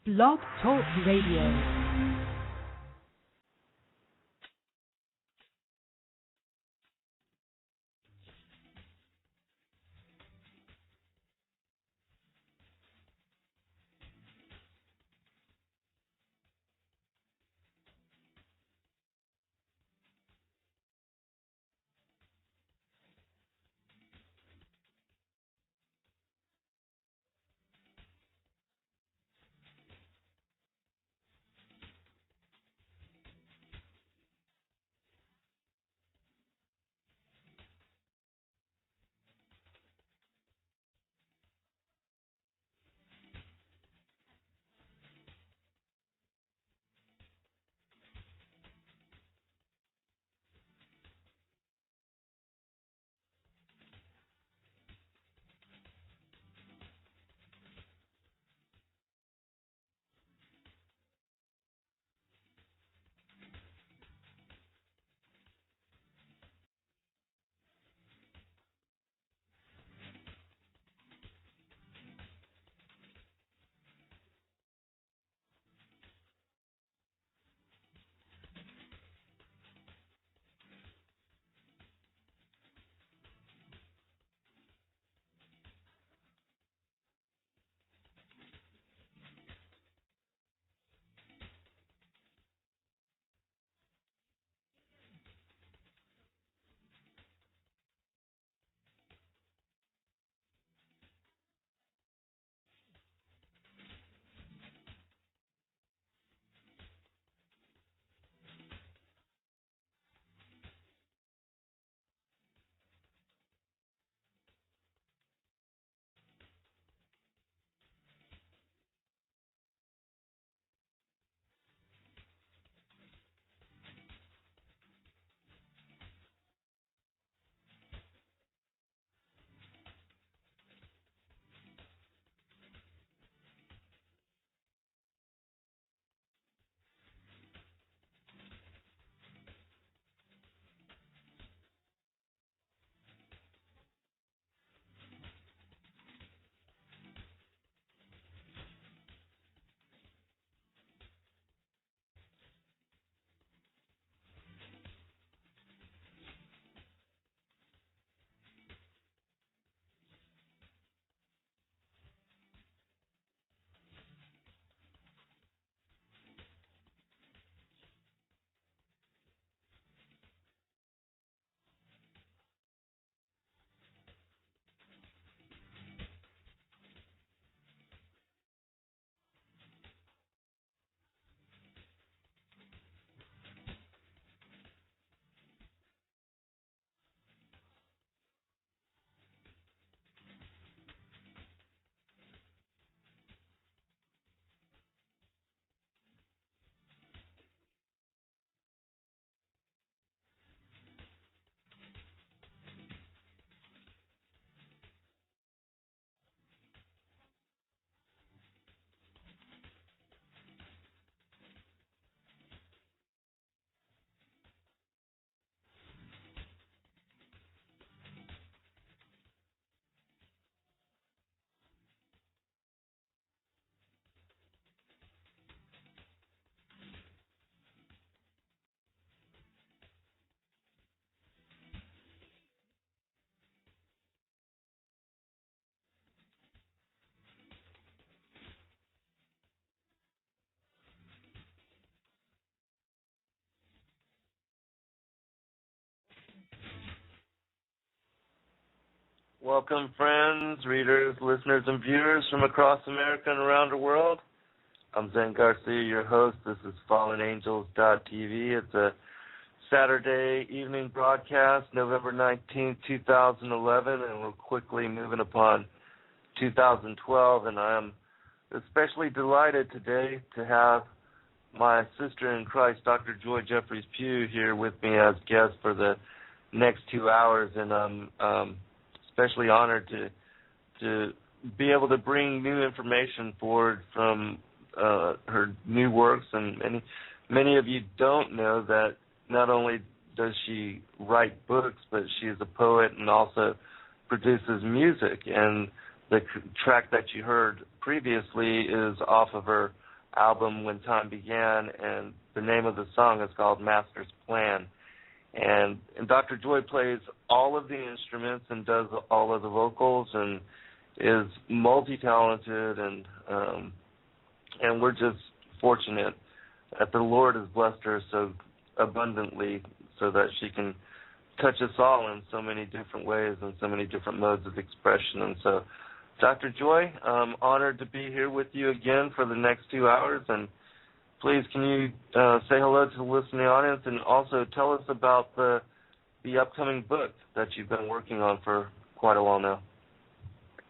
Blog Talk Radio. Welcome, friends, readers, listeners, and viewers from across America and around the world. I'm Zen Garcia, your host. This is FallenAngels.tv. It's a Saturday evening broadcast, November 19th, 2011, and we're quickly moving upon 2012, and I am especially delighted today to have my sister in Christ, Dr. Joye Jeffries Pugh, here with me as guest for the next 2 hours, and I'm especially honored to be able to bring new information forward from her new works. And many of you don't know that not only does she write books, but she is a poet and also produces music. And the track that you heard previously is off of her album, When Time Began, and the name of the song is called Master's Plan. And Dr. Joye plays all of the instruments and does all of the vocals and is multi-talented, and we're just fortunate that the Lord has blessed her so abundantly so that she can touch us all in so many different ways and so many different modes of expression. And so, Dr. Joye, I'm honored to be here with you again for the next 2 hours, and please can you say hello to the listening audience and also tell us about the upcoming book that you've been working on for quite a while now.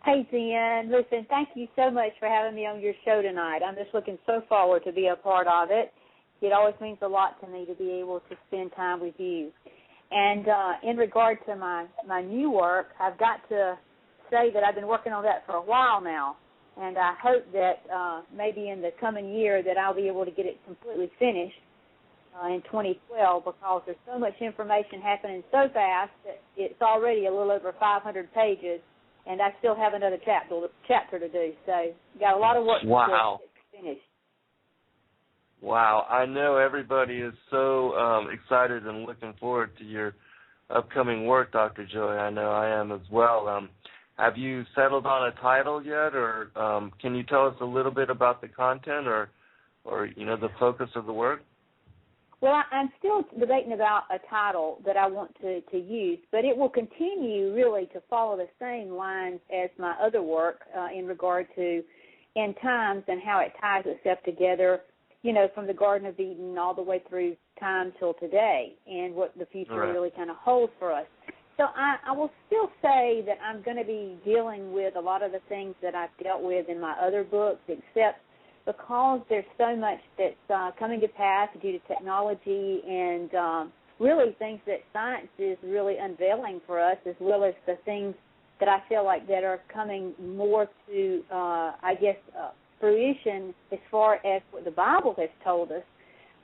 Hey, Zen. Listen, thank you so much for having me on your show tonight. I'm just looking so forward to be a part of it. It always means a lot to me to be able to spend time with you. And in regard to my new work, I've got to say that I've been working on that for a while now, and I hope that maybe in the coming year that I'll be able to get it completely finished in 2012, because there's so much information happening so fast that it's already a little over 500 pages, and I still have another chapter to do. So got a lot of work to get finished. Wow. I know everybody is so excited and looking forward to your upcoming work, Dr. Joye. I know I am as well. Have you settled on a title yet, or can you tell us a little bit about the content or the focus of the work? Well, I'm still debating about a title that I want to use, but it will continue really to follow the same lines as my other work in regard to end times and how it ties itself together, from the Garden of Eden all the way through time till today, and what the future really kind of holds for us. So I will still say that I'm going to be dealing with a lot of the things that I've dealt with in my other books, except because there's so much that's coming to pass due to technology and really things that science is really unveiling for us, as well as the things that I feel like that are coming more to, fruition as far as what the Bible has told us.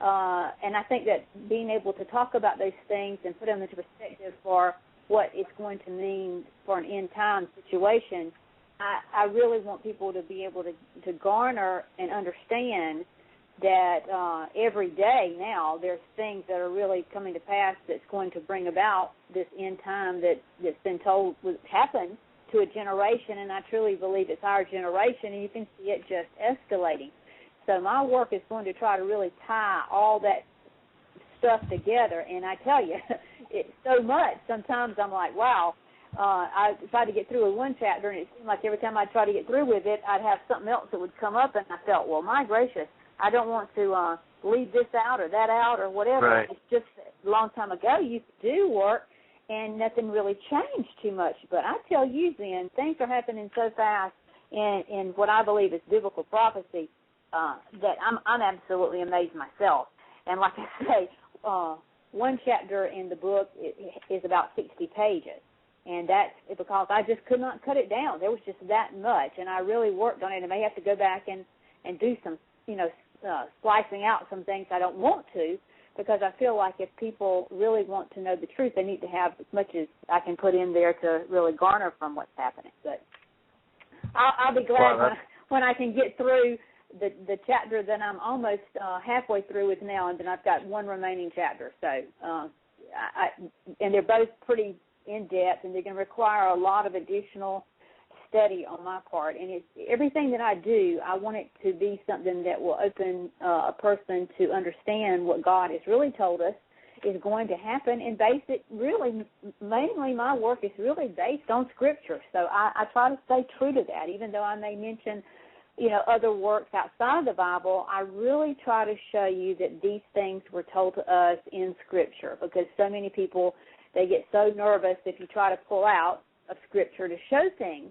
And I think that being able to talk about those things and put them into perspective for what it's going to mean for an end-time situation, I really want people to be able to garner and understand that every day now there's things that are really coming to pass that's going to bring about this end time that's been told would happen to a generation, and I truly believe it's our generation, and you can see it just escalating. So my work is going to try to really tie all that stuff together, and I tell you, it's so much. Sometimes I'm like, wow. I tried to get through with one chapter, and it seemed like every time I tried to get through with it, I'd have something else that would come up, and I felt, well, my gracious, I don't want to leave this out or that out or whatever. Right. It's just a long time ago you could do work, and nothing really changed too much. But I tell you, Zen, things are happening so fast in what I believe is biblical prophecy that I'm absolutely amazed myself. And like I say, one chapter in the book is about 60 pages. And that's because I just could not cut it down. There was just that much, and I really worked on it. I may have to go back and do some, splicing out some things I don't want to, because I feel like if people really want to know the truth, they need to have as much as I can put in there to really garner from what's happening. But I'll be glad when I can get through the chapter that I'm almost halfway through with now, and then I've got one remaining chapter. So, and they're both pretty in-depth, and they're going to require a lot of additional study on my part. And it's everything that I do, I want it to be something that will open a person to understand what God has really told us is going to happen, and base it really, mainly my work is really based on Scripture. So I try to stay true to that, even though I may mention, other works outside the Bible. I really try to show you that these things were told to us in Scripture, because so many people, they get so nervous if you try to pull out of Scripture to show things.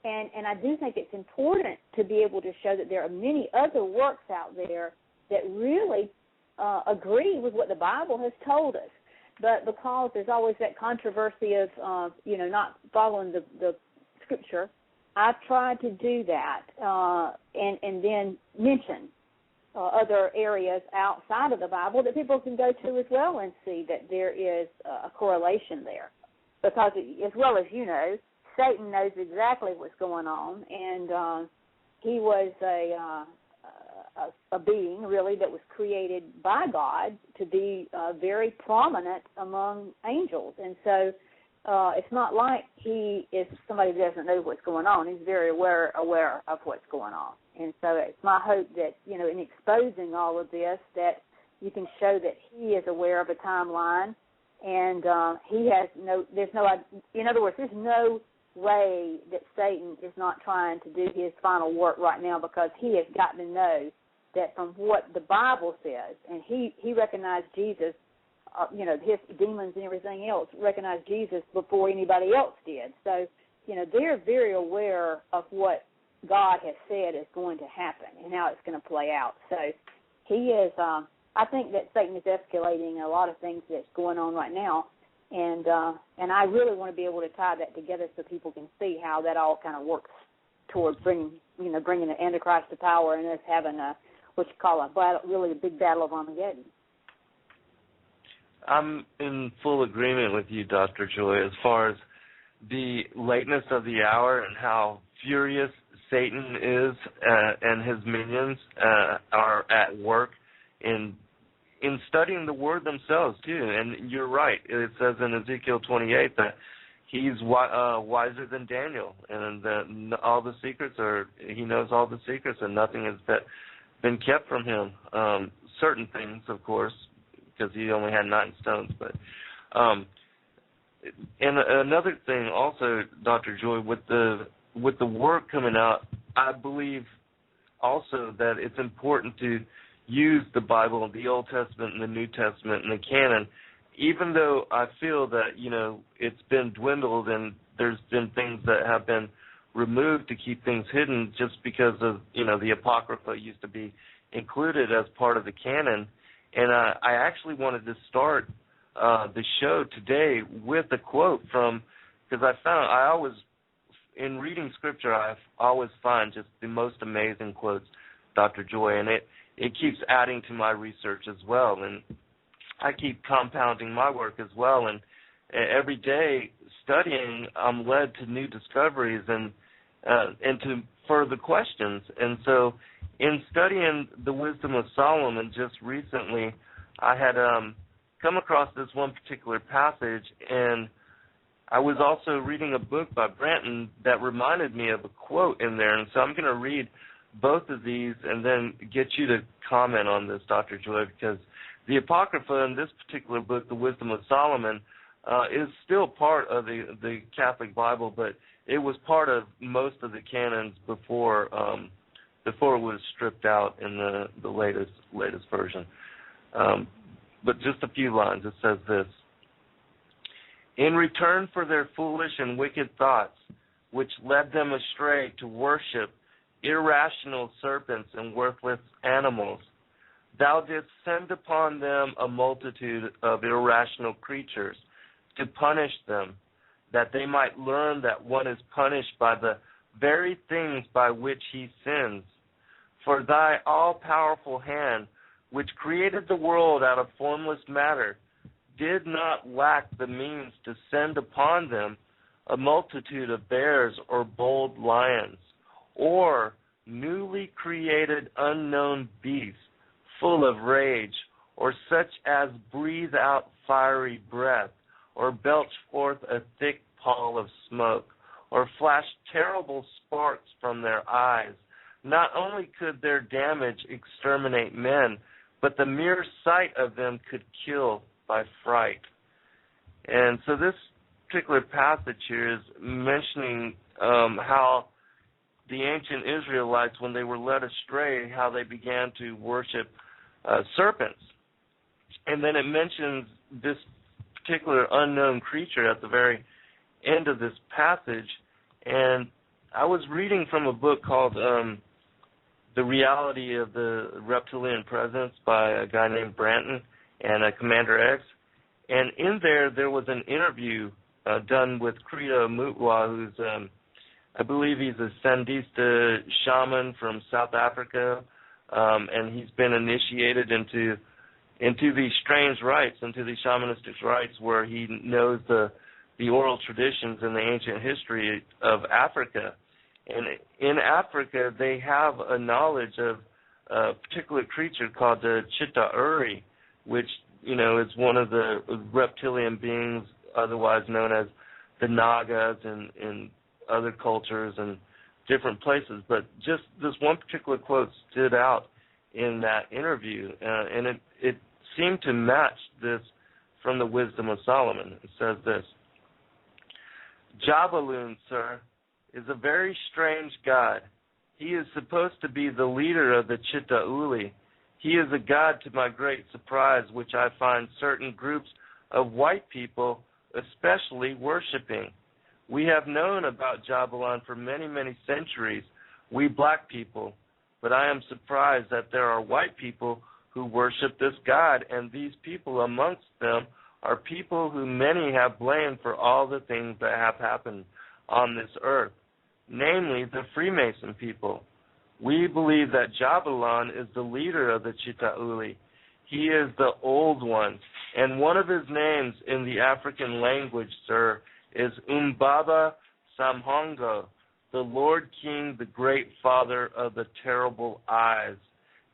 And I do think it's important to be able to show that there are many other works out there that really agree with what the Bible has told us. But because there's always that controversy of, not following the Scripture, I've tried to do that and then mention other areas outside of the Bible that people can go to as well and see that there is a correlation there. Because, as well as you know, Satan knows exactly what's going on, and he was a a being, really, that was created by God to be very prominent among angels. And so it's not like he is somebody who doesn't know what's going on. He's very aware of what's going on. And so it's my hope that, in exposing all of this, that you can show that he is aware of a timeline, and he has in other words, there's no way that Satan is not trying to do his final work right now, because he has gotten to know that from what the Bible says, and he recognized Jesus, his demons and everything else recognized Jesus before anybody else did. So, they're very aware of what God has said is going to happen and how it's going to play out. So he is, I think that Satan is escalating a lot of things that's going on right now, and I really want to be able to tie that together so people can see how that all kind of works towards bringing the Antichrist to power and us having what you call a big battle of Armageddon. I'm in full agreement with you, Dr. Joye, as far as the lateness of the hour and how furious Satan is and his minions are at work in studying the Word themselves, too. And you're right. It says in Ezekiel 28 that he's wiser than Daniel, and that all the secrets he knows all the secrets, and nothing has been kept from him. Certain things, of course, because he only had 9 stones. But and another thing also, Dr. Joye, with the work coming out, I believe also that it's important to use the Bible, the Old Testament and the New Testament and the canon, even though I feel that, it's been dwindled and there's been things that have been removed to keep things hidden just because of, the Apocrypha used to be included as part of the canon. And I actually wanted to start the show today with a quote from, because I always, in reading Scripture, I always find just the most amazing quotes, Dr. Joye, and it keeps adding to my research as well. And I keep compounding my work as well. And every day studying, I'm led to new discoveries and to further questions. And so in studying the wisdom of Solomon just recently, I had come across this one particular passage, and I was also reading a book by Branton that reminded me of a quote in there. And so I'm going to read both of these and then get you to comment on this, Dr. Joye, because the Apocrypha in this particular book, The Wisdom of Solomon, is still part of the Catholic Bible, but it was part of most of the canons before it was stripped out in the latest version. But just a few lines. It says this: "In return for their foolish and wicked thoughts, which led them astray to worship irrational serpents and worthless animals, thou didst send upon them a multitude of irrational creatures to punish them, that they might learn that one is punished by the very things by which he sins. For thy all-powerful hand, which created the world out of formless matter, did not lack the means to send upon them a multitude of bears or bold lions, or newly created unknown beasts full of rage, or such as breathe out fiery breath, or belch forth a thick pall of smoke, or flash terrible sparks from their eyes. Not only could their damage exterminate men, but the mere sight of them could kill by fright." And so this particular passage here is mentioning how the ancient Israelites, when they were led astray, how they began to worship serpents. And then it mentions this particular unknown creature at the very end of this passage. And I was reading from a book called The Reality of the Reptilian Presence by a guy named Branton and Commander X. And in there was an interview done with Krita Mutwa, who's, I believe he's a Sandista shaman from South Africa, and he's been initiated into these strange rites, into these shamanistic rites where he knows the oral traditions and the ancient history of Africa. And in Africa, they have a knowledge of a particular creature called the Chitauri, which, is one of the reptilian beings, otherwise known as the Nagas in other cultures and different places. But just this one particular quote stood out in that interview, and it seemed to match this from the Wisdom of Solomon. It says this: Jabaloon, sir, is a very strange god. He is supposed to be the leader of the Chitauli. He is a god, to my great surprise, which I find certain groups of white people especially worshiping. We have known about Jabalon for many, many centuries, we black people, but I am surprised that there are white people who worship this god, and these people amongst them are people who many have blamed for all the things that have happened on this earth, namely the Freemason people. We believe that Jabalon is the leader of the Chitauli. He is the old one, and one of his names in the African language, sir, is Umbaba Samhongo, the Lord King, the great Father of the terrible eyes,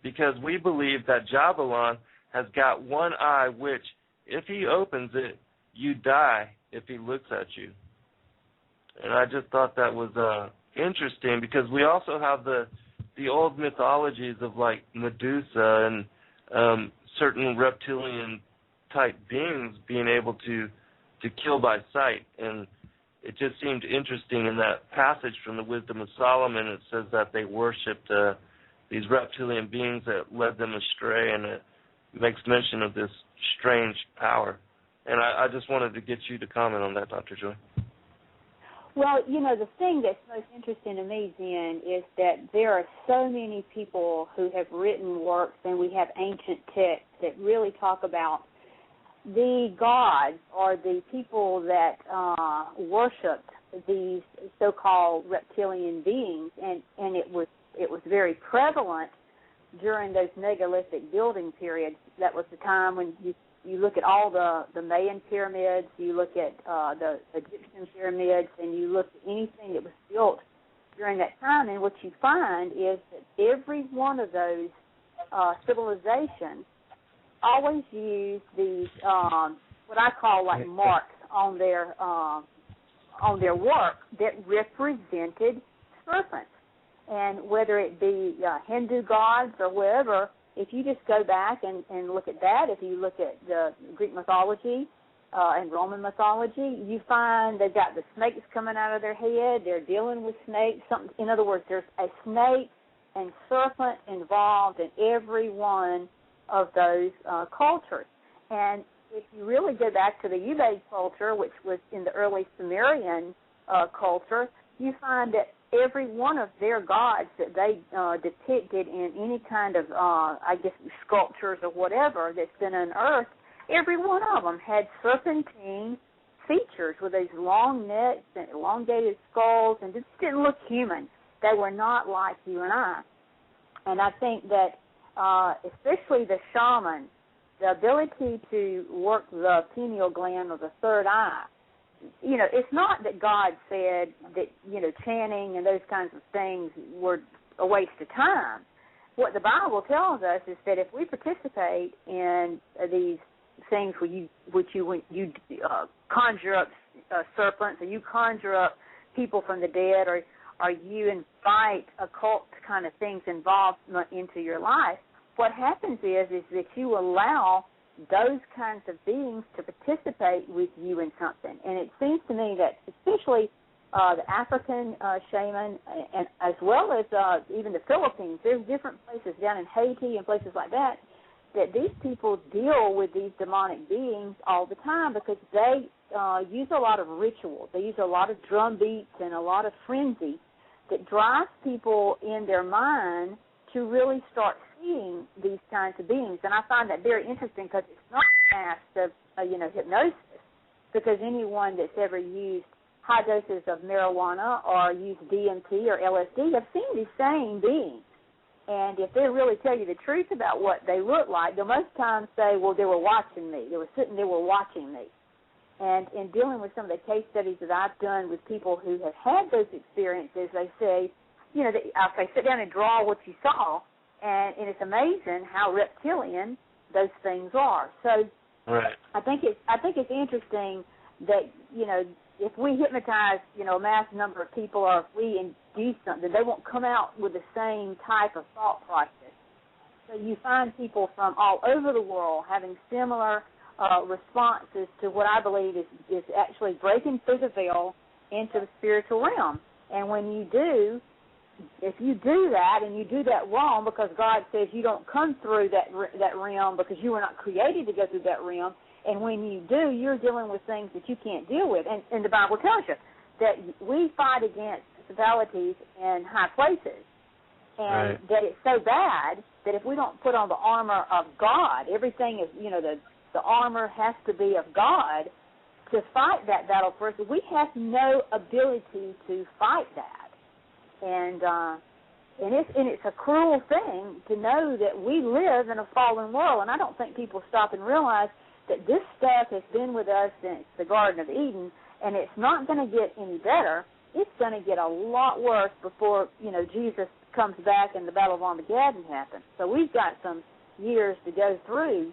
because we believe that Jabalon has got one eye which, if he opens it, you die if he looks at you. And I just thought that was interesting, because we also have the old mythologies of like Medusa and certain reptilian type beings being able to kill by sight. And it just seemed interesting in that passage from the Wisdom of Solomon. It says that they worshipped these reptilian beings that led them astray, and it makes mention of this strange power. And I just wanted to get you to comment on that, Dr. Joye. Well, the thing that's most interesting to me, Zen, is that there are so many people who have written works, and we have ancient texts that really talk about the gods or the people that worshipped these so-called reptilian beings, and it was very prevalent during those megalithic building periods. That was the time when you look at all the Mayan pyramids, you look at the Egyptian pyramids, and you look at anything that was built during that time, and what you find is that every one of those civilizations always used these what I call like marks on their work that represented serpents. And whether it be Hindu gods or wherever, if you just go back and look at that, if you look at the Greek mythology and Roman mythology, you find they've got the snakes coming out of their head. They're dealing with snakes. In other words, there's a snake and serpent involved in every one of those cultures. And if you really go back to the Ubaid culture, which was in the early Sumerian culture, you find that every one of their gods that they depicted in any kind of, sculptures or whatever that's been unearthed, every one of them had serpentine features with these long necks and elongated skulls, and just didn't look human. They were not like you and I. And I think that especially the shaman, the ability to work the pineal gland or the third eye, it's not that God said that, chanting and those kinds of things were a waste of time. What the Bible tells us is that if we participate in these things where you conjure up serpents, or you conjure up people from the dead, or you invite occult kind of things involved into your life, what happens is that you allow those kinds of beings to participate with you in something. And it seems to me that especially the African shaman, and as well as even the Philippines, there's different places down in Haiti and places like that these people deal with these demonic beings all the time, because they use a lot of rituals. They use a lot of drum beats and a lot of frenzy that drives people in their mind to really start seeing these kinds of beings. And I find that very interesting, because it's not past of hypnosis, because anyone that's ever used high doses of marijuana or used DMT or LSD have seen these same beings. And if they really tell you the truth about what they look like, they'll most times say, well, they were watching me. They were sitting there, were watching me. And in dealing with some of the case studies that I've done with people who have had those experiences, they say, I say, sit down and draw what you saw. and it's amazing how reptilian those things are. So right. I think it's interesting that, you know, if we hypnotize, you know, a mass number of people, or if we induce something, they won't come out with the same type of thought process. So you find people from all over the world having similar responses to what I believe is actually breaking through the veil into the spiritual realm. And when you do, if you do that and you do that wrong, because God says you don't come through that realm because you were not created to go through that realm, and when you do, you're dealing with things that you can't deal with. And the Bible tells you that we fight against principalities in high places, and right. that it's so bad that if we don't put on the armor of God, everything is, you know, the armor has to be of God to fight that battle for us. We have no ability to fight that. And it's a cruel thing to know that we live in a fallen world, and I don't think people stop and realize that this stuff has been with us since the Garden of Eden, and it's not going to get any better. It's going to get a lot worse before, you know, Jesus comes back and the Battle of Armageddon happens. So we've got some years to go through.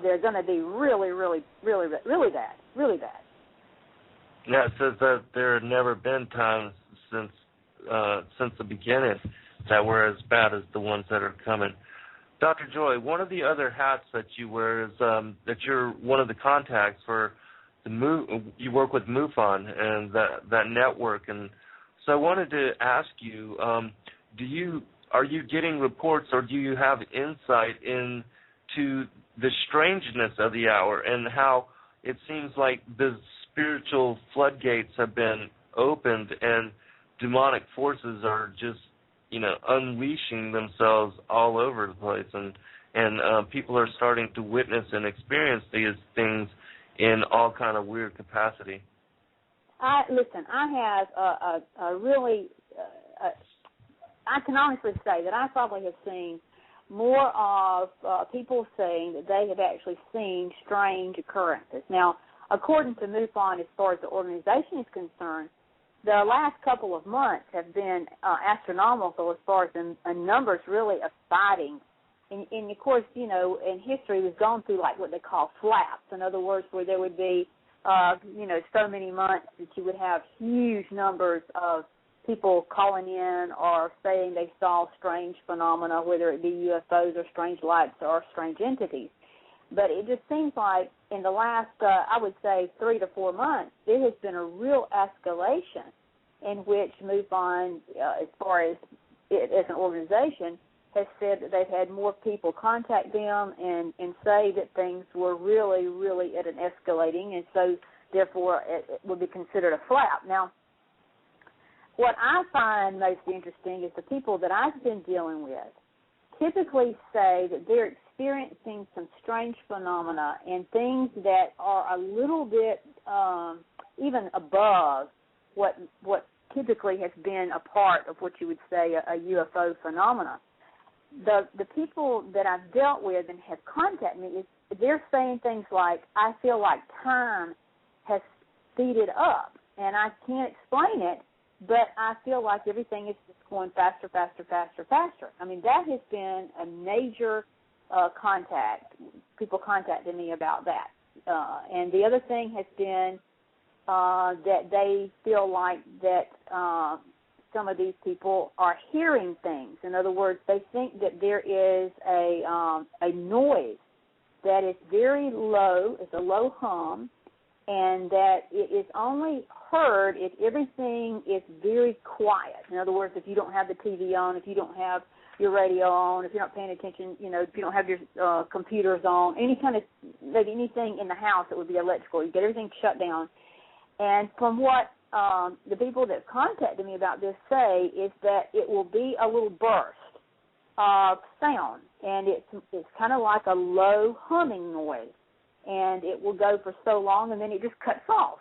They're going to be really, really, really, really bad, really bad. Yeah, it says that there have never been times since the beginning that were as bad as the ones that are coming. Dr. Joye, one of the other hats that you wear is that you're one of the contacts for you work with MUFON and that network. And so I wanted to ask you, are you getting reports, or do you have insight into the strangeness of the hour and how it seems like the spiritual floodgates have been opened and demonic forces are just, you know, unleashing themselves all over the place, and people are starting to witness and experience these things in all kind of weird capacity? I have a really, I can honestly say that I probably have seen more of people saying that they have actually seen strange occurrences. Now, according to MUFON, as far as the organization is concerned, the last couple of months have been astronomical as far as the numbers really of sightings. And, of course, you know, in history we've gone through like what they call flaps. In other words, where there would be, you know, so many months that you would have huge numbers of people calling in or saying they saw strange phenomena, whether it be UFOs or strange lights or strange entities. But it just seems like in the last, I would say, 3 to 4 months, there has been a real escalation in which MUFON, as far as it as an organization, has said that they've had more people contact them and say that things were really, really at an escalating, and so therefore it would be considered a flap. Now, what I find most interesting is the people that I've been dealing with typically say that they're experiencing some strange phenomena and things that are a little bit even above what typically has been a part of what you would say a UFO phenomena. The people that I've dealt with and have contacted me, they're saying things like, I feel like time has speeded up, and I can't explain it, but I feel like everything is just going faster, faster, faster, faster. I mean, that has been a major contact. People contacted me about that. And the other thing has been that they feel like that some of these people are hearing things. In other words, they think that there is a noise that is very low, it's a low hum, and that it is only heard if everything is very quiet. In other words, if you don't have the TV on, if you don't have your radio on, if you're not paying attention, you know, if you don't have your computers on, any kind of, maybe anything in the house that would be electrical, you get everything shut down. And from what the people that contacted me about this say is that it will be a little burst of sound, and it's kind of like a low humming noise, and it will go for so long, and then it just cuts off.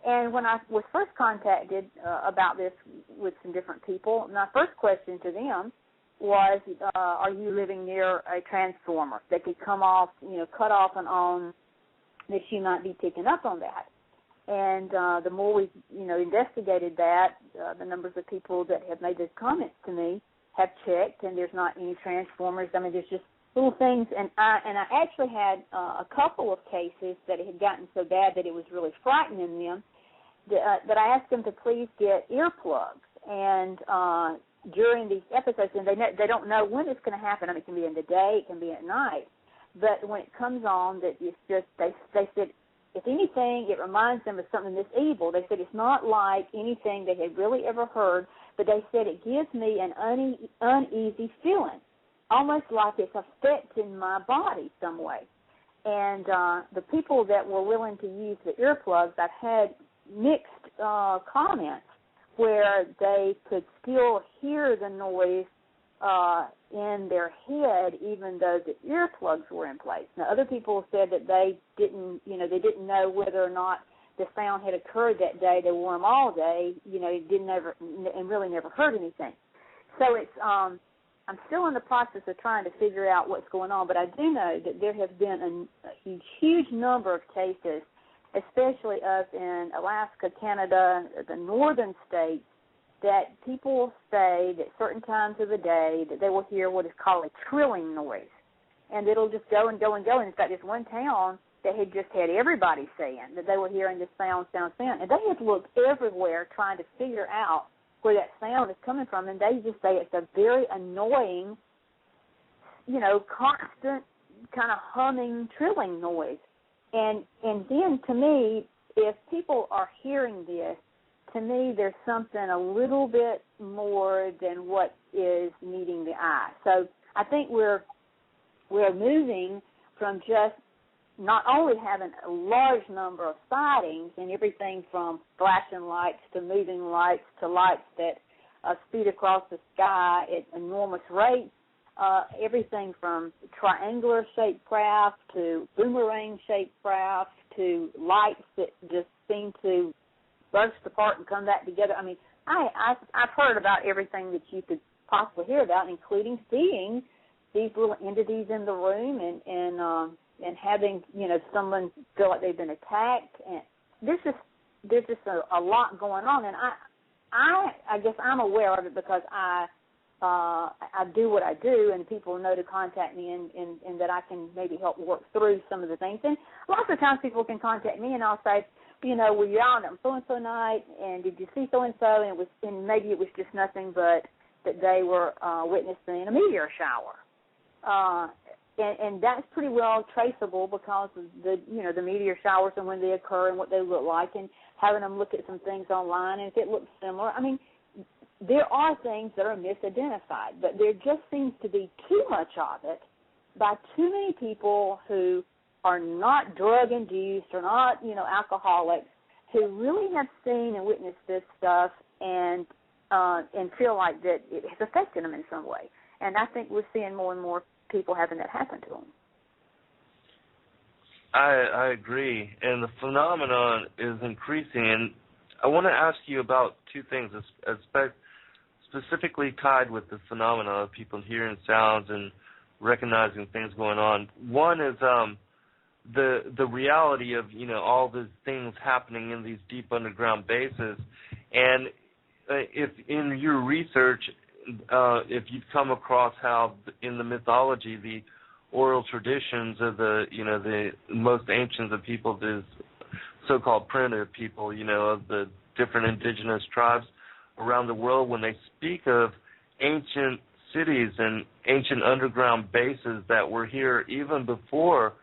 And when I was first contacted about this with some different people, my first question to them was, are you living near a transformer that could come off, you know, cut off and on, that you might be picking up on that? And the more we, you know, investigated that, the numbers of people that have made those comments to me have checked, and there's not any transformers. I mean, there's just little things, and I actually had a couple of cases that it had gotten so bad that it was really frightening them, that I asked them to please get earplugs, and during these episodes, and they don't know when it's going to happen. I mean, it can be in the day, it can be at night, but when it comes on, that it's just, they said, if anything, it reminds them of something that's evil. They said it's not like anything they had really ever heard, but they said it gives me an uneasy feeling, almost like it's affecting my body some way. And the people that were willing to use the earplugs, I've had mixed comments where they could still hear the noise in their head, even though the earplugs were in place. Now, other people said that they didn't know whether or not the sound had occurred that day. They wore them all day, and really never heard anything. So it's I'm still in the process of trying to figure out what's going on, but I do know that there have been a huge number of cases, especially up in Alaska, Canada, the northern states, that people say that certain times of the day that they will hear what is called a trilling noise, and it'll just go and go and go. And in fact, there's one town that had just had everybody saying that they were hearing this sound, and they had looked everywhere trying to figure out where that sound is coming from, and they just say it's a very annoying, constant kind of humming, trilling noise. And then, to me, if people are hearing this, to me, there's something a little bit more than what is meeting the eye. So I think we're moving from just not only having a large number of sightings and everything from flashing lights to moving lights to lights that speed across the sky at enormous rates, everything from triangular-shaped craft to boomerang-shaped craft to lights that just seem to burst apart and come back together. I mean, I've heard about everything that you could possibly hear about, including seeing these little entities in the room and having someone feel like they've been attacked. And there's just a lot going on, and I guess I'm aware of it because I do what I do, and people know to contact me, and that I can maybe help work through some of the things. And lots of times people can contact me, and I'll say, were you out on so-and-so night, and did you see so-and-so, and maybe it was just nothing but that they were witnessing a meteor shower. And that's pretty well traceable because of the meteor showers and when they occur and what they look like, and having them look at some things online, and if it looks similar. I mean, there are things that are misidentified, but there just seems to be too much of it by too many people who are not drug-induced or not, alcoholics, who really have seen and witnessed this stuff and feel like that it has affected them in some way. And I think we're seeing more and more people having that happen to them. I agree, and the phenomenon is increasing. And I want to ask you about two things, specifically tied with the phenomenon of people hearing sounds and recognizing things going on. One is the reality of all these things happening in these deep underground bases, and if in your research, if you've come across how in the mythology, the oral traditions of the most ancient of people, the so-called primitive people, of the different indigenous tribes around the world, when they speak of ancient cities and ancient underground bases that were here even before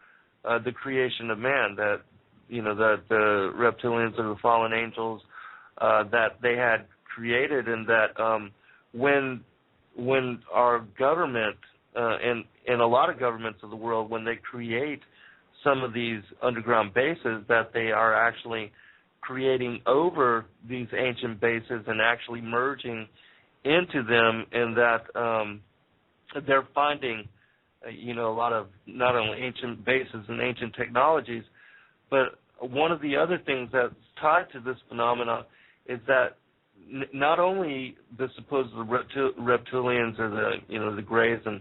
the creation of man, that the reptilians or the fallen angels that they had created, and that when our government and a lot of governments of the world, when they create some of these underground bases, that they are actually creating over these ancient bases and actually merging into them, and that they're finding a lot of not only ancient bases and ancient technologies, but one of the other things that's tied to this phenomena is that not only the supposed reptilians or the Greys, and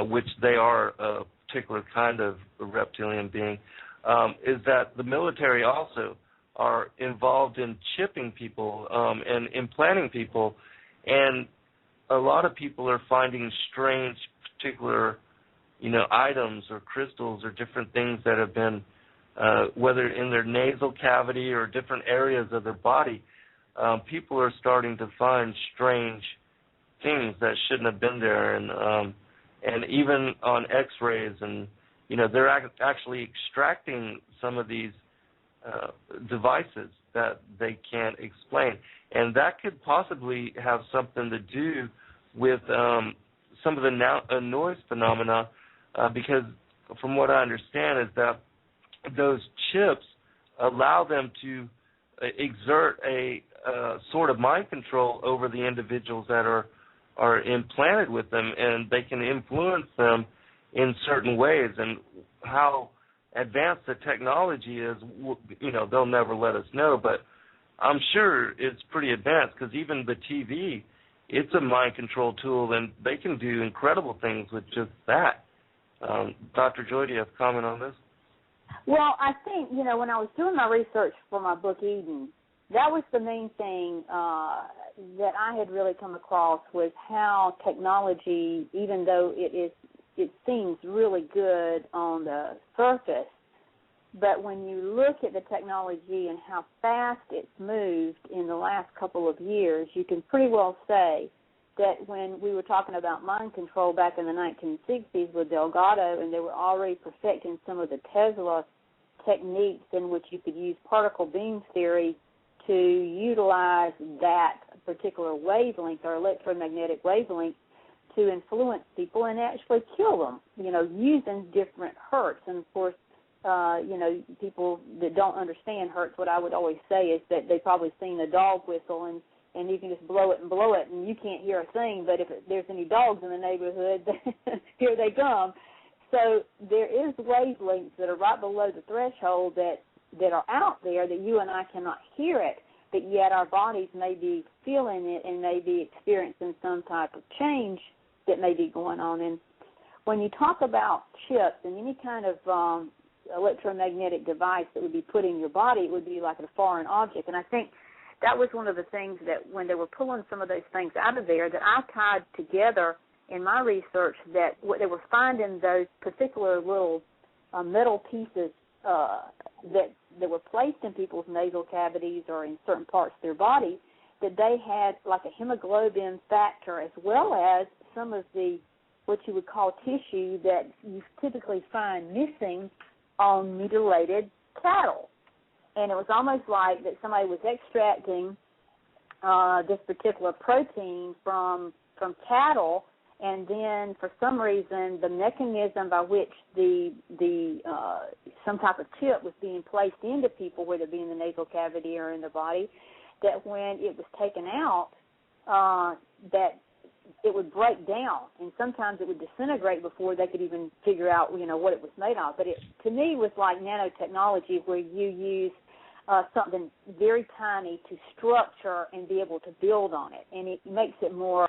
which they are a particular kind of reptilian being, is that the military also are involved in chipping people and implanting people, and a lot of people are finding strange particular, items or crystals or different things that have been, whether in their nasal cavity or different areas of their body, people are starting to find strange things that shouldn't have been there, and even on X-rays, and they're actually extracting some of these devices that they can't explain, and that could possibly have something to do with some of the noise phenomena, because from what I understand is that those chips allow them to exert a sort of mind control over the individuals that are implanted with them, and they can influence them in certain ways. And how advanced the technology is, they'll never let us know, but I'm sure it's pretty advanced, because even the TV, it's a mind control tool, and they can do incredible things with just that. Dr. Joye, do you have a comment on this? Well, I think, when I was doing my research for my book, Eden, that was the main thing that I had really come across, was how technology, even though it seems really good on the surface, but when you look at the technology and how fast it's moved in the last couple of years, you can pretty well say that when we were talking about mind control back in the 1960s with Delgado, and they were already perfecting some of the Tesla techniques in which you could use particle beam theory to utilize that particular wavelength or electromagnetic wavelength to influence people and actually kill them, using different hertz. And, of course, people that don't understand hertz, what I would always say is that they've probably seen a dog whistle, and you can just blow it, and you can't hear a thing. But if there's any dogs in the neighborhood, here they come. So there is wavelengths that are right below the threshold that are out there that you and I cannot hear it, but yet our bodies may be feeling it and may be experiencing some type of change that may be going on. And when you talk about chips and any kind of electromagnetic device that would be put in your body, it would be like a foreign object. And I think that was one of the things that when they were pulling some of those things out of there that I tied together in my research, that what they were finding, those particular little metal pieces that were placed in people's nasal cavities or in certain parts of their body, that they had like a hemoglobin factor, as well as some of the what you would call tissue that you typically find missing on mutilated cattle. And it was almost like that somebody was extracting this particular protein from cattle, and then for some reason the mechanism by which the some type of chip was being placed into people, whether it be in the nasal cavity or in the body, that when it was taken out, that it would break down, and sometimes it would disintegrate before they could even figure out, what it was made of. But it, to me, was like nanotechnology, where you use something very tiny to structure and be able to build on it, and it makes it more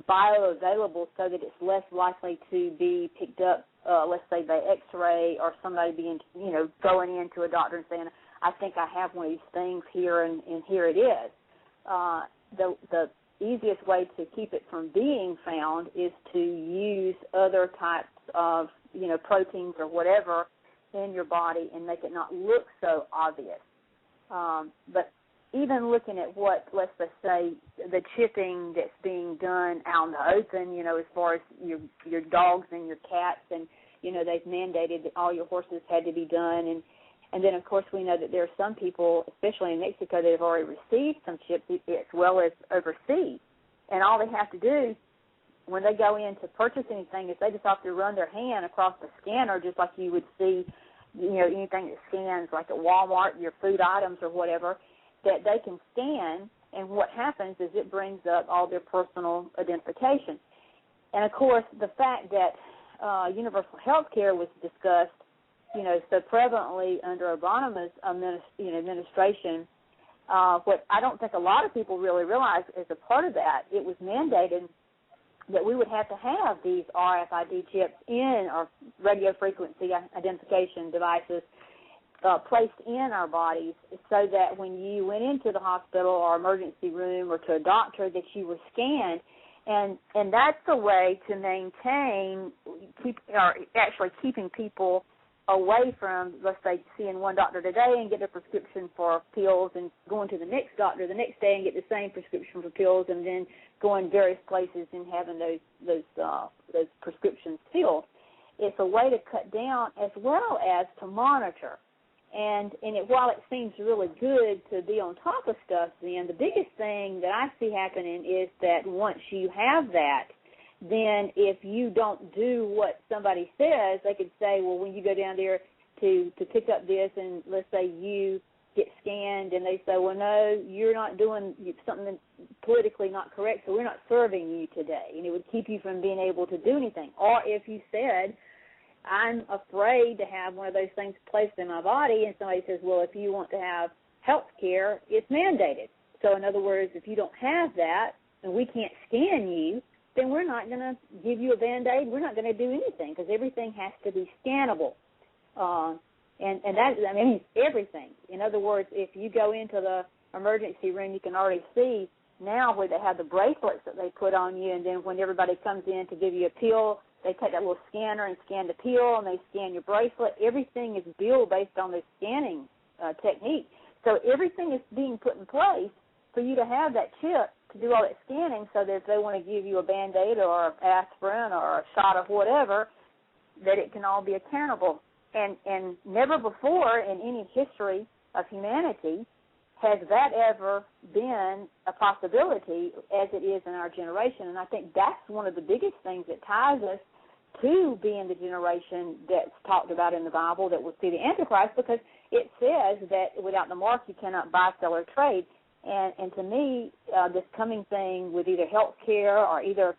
bioavailable so that it's less likely to be picked up, let's say by X-ray, or somebody being, going into a doctor and saying, I think I have one of these things here, and here it is. The easiest way to keep it from being found is to use other types of, proteins or whatever in your body and make it not look so obvious. But even looking at what, let's say, the chipping that's being done out in the open, as far as your dogs and your cats, and, they've mandated that all your horses had to be done. And then, of course, we know that there are some people, especially in Mexico, that have already received some chips as well as overseas. And all they have to do when they go in to purchase anything is they just have to run their hand across the scanner, just like you would see, anything that scans, like at Walmart, your food items or whatever, that they can scan. And what happens is it brings up all their personal identification. And, of course, the fact that universal health care was discussed, so prevalently under Obama's administration, what I don't think a lot of people really realize is a part of that, it was mandated that we would have to have these RFID chips in our radio frequency identification devices placed in our bodies, so that when you went into the hospital or emergency room or to a doctor, that you were scanned And that's a way to maintain, keeping people away from, let's say, seeing one doctor today and get a prescription for pills and going to the next doctor the next day and get the same prescription for pills and then going various places and having those prescriptions filled. It's a way to cut down as well as to monitor. And while it seems really good to be on top of stuff, then the biggest thing that I see happening is that once you have that, then if you don't do what somebody says, they could say, well, when you go down there to pick up this and let's say you get scanned and they say, well, no, you're not doing something politically not correct, so we're not serving you today. And it would keep you from being able to do anything. Or if you said, I'm afraid to have one of those things placed in my body, and somebody says, well, if you want to have health care, it's mandated. So in other words, if you don't have that and we can't scan you, then we're not going to give you a Band-Aid. We're not going to do anything because everything has to be scannable. And that, I mean, everything. In other words, if you go into the emergency room, you can already see now where they have the bracelets that they put on you, and then when everybody comes in to give you a pill, they take that little scanner and scan the pill, and they scan your bracelet. Everything is billed based on this scanning technique. So everything is being put in place for you to have that chip to do all that scanning so that if they want to give you a Band-Aid or aspirin or a shot of whatever, that it can all be accountable. And never before in any history of humanity has that ever been a possibility as it is in our generation. And I think that's one of the biggest things that ties us to being the generation that's talked about in the Bible that will see the Antichrist, because it says that without the mark you cannot buy, sell, or trade. And to me, this coming thing with either health care or either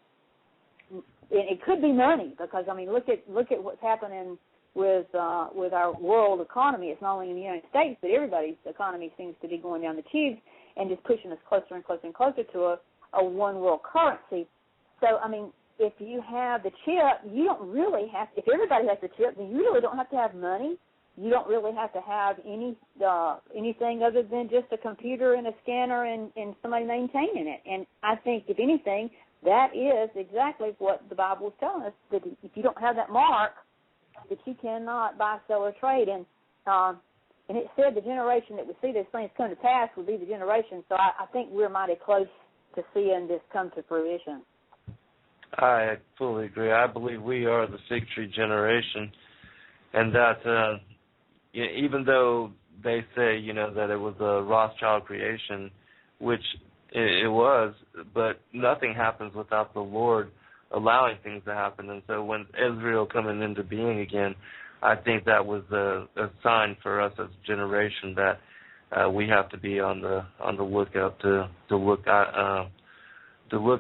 it could be money, because I mean look at what's happening with our world economy. It's not only in the United States, but everybody's economy seems to be going down the tubes and just pushing us closer and closer and closer to a one world currency. So I mean, if you have the chip, you don't really have. If everybody has the chip, then you really don't have to have money. You don't really have to have anything other than just a computer and a scanner and somebody maintaining it. And I think, if anything, that is exactly what the Bible is telling us, that if you don't have that mark, that you cannot buy, sell, or trade. And it said the generation that would see these things come to pass would be the generation. So I think we're mighty close to seeing this come to fruition. I fully agree. I believe we are the fig tree generation, and that even though they say, that it was a Rothschild creation, which it was, but nothing happens without the Lord allowing things to happen. And so when Israel coming into being again, I think that was a sign for us as a generation that we have to be on the lookout to look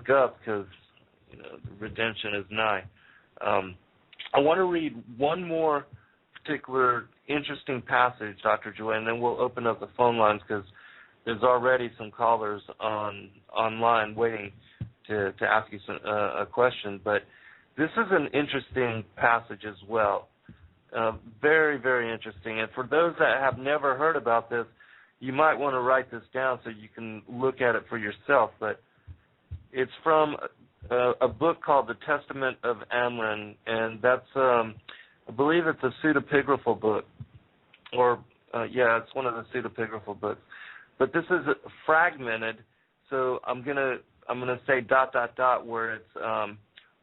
up, because the redemption is nigh. I want to read one more particular interesting passage, Dr. Joye, and then we'll open up the phone lines, because there's already some callers online waiting to ask you a question. But this is an interesting passage as well. Very, very interesting. And for those that have never heard about this, you might want to write this down so you can look at it for yourself. But it's from a book called The Testament of Amram, and that's, I believe it's a pseudepigraphal book, or it's one of the pseudepigraphal books. But this is fragmented, so I'm gonna say ...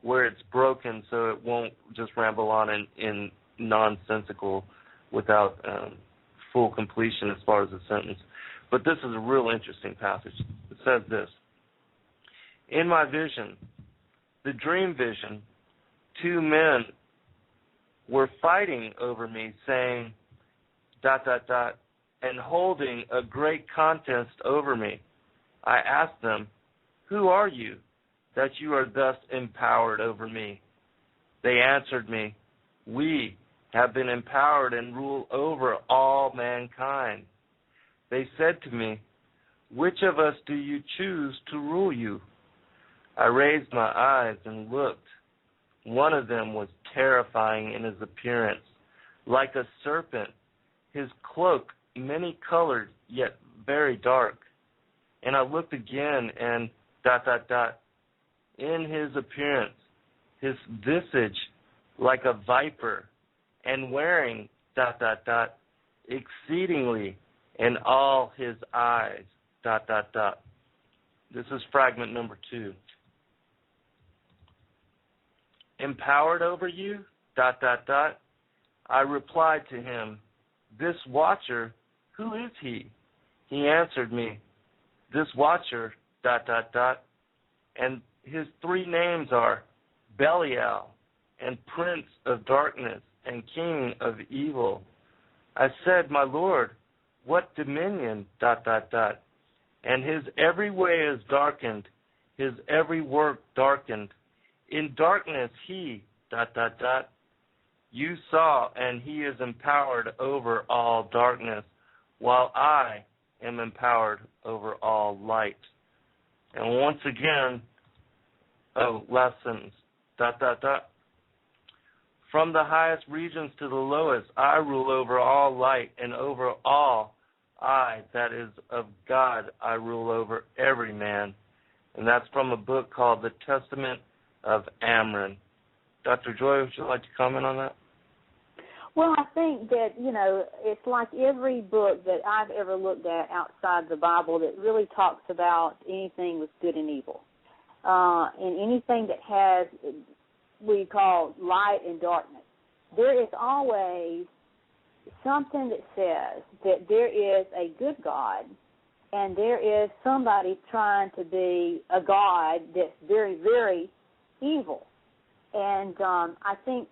where it's broken, so it won't just ramble on in nonsensical without full completion as far as the sentence. But this is a real interesting passage. It says this: in my vision, the dream vision, two men were fighting over me, saying ... and holding a great contest over me. I asked them, who are you, that you are thus empowered over me? They answered me, we have been empowered and rule over all mankind. They said to me, which of us do you choose to rule you? I raised my eyes and looked. One of them was terrifying in his appearance, like a serpent, his cloak many-colored yet very dark. And I looked again and ... in his appearance, his visage like a viper, and wearing ... exceedingly in all his eyes ... This is fragment number 2. Empowered over you ... I replied to him, this watcher, who is he? He answered me, this watcher ... and his 3 names are Belial, and Prince of Darkness, and King of Evil. I said, my Lord, what dominion ... and his every way is darkened, his every work darkened. In darkness he ... You saw, and he is empowered over all darkness, while I am empowered over all light. And once again, last sentence, ... From the highest regions to the lowest, I rule over all light, and over all I, that is of God, I rule over every man. And that's from a book called The Testament of Amram. Dr. Joye, would you like to comment on that? Well, I think that, it's like every book that I've ever looked at outside the Bible that really talks about anything with good and evil. And anything that has we call light and darkness. There is always something that says that there is a good God and there is somebody trying to be a God that's very, very evil. And I think,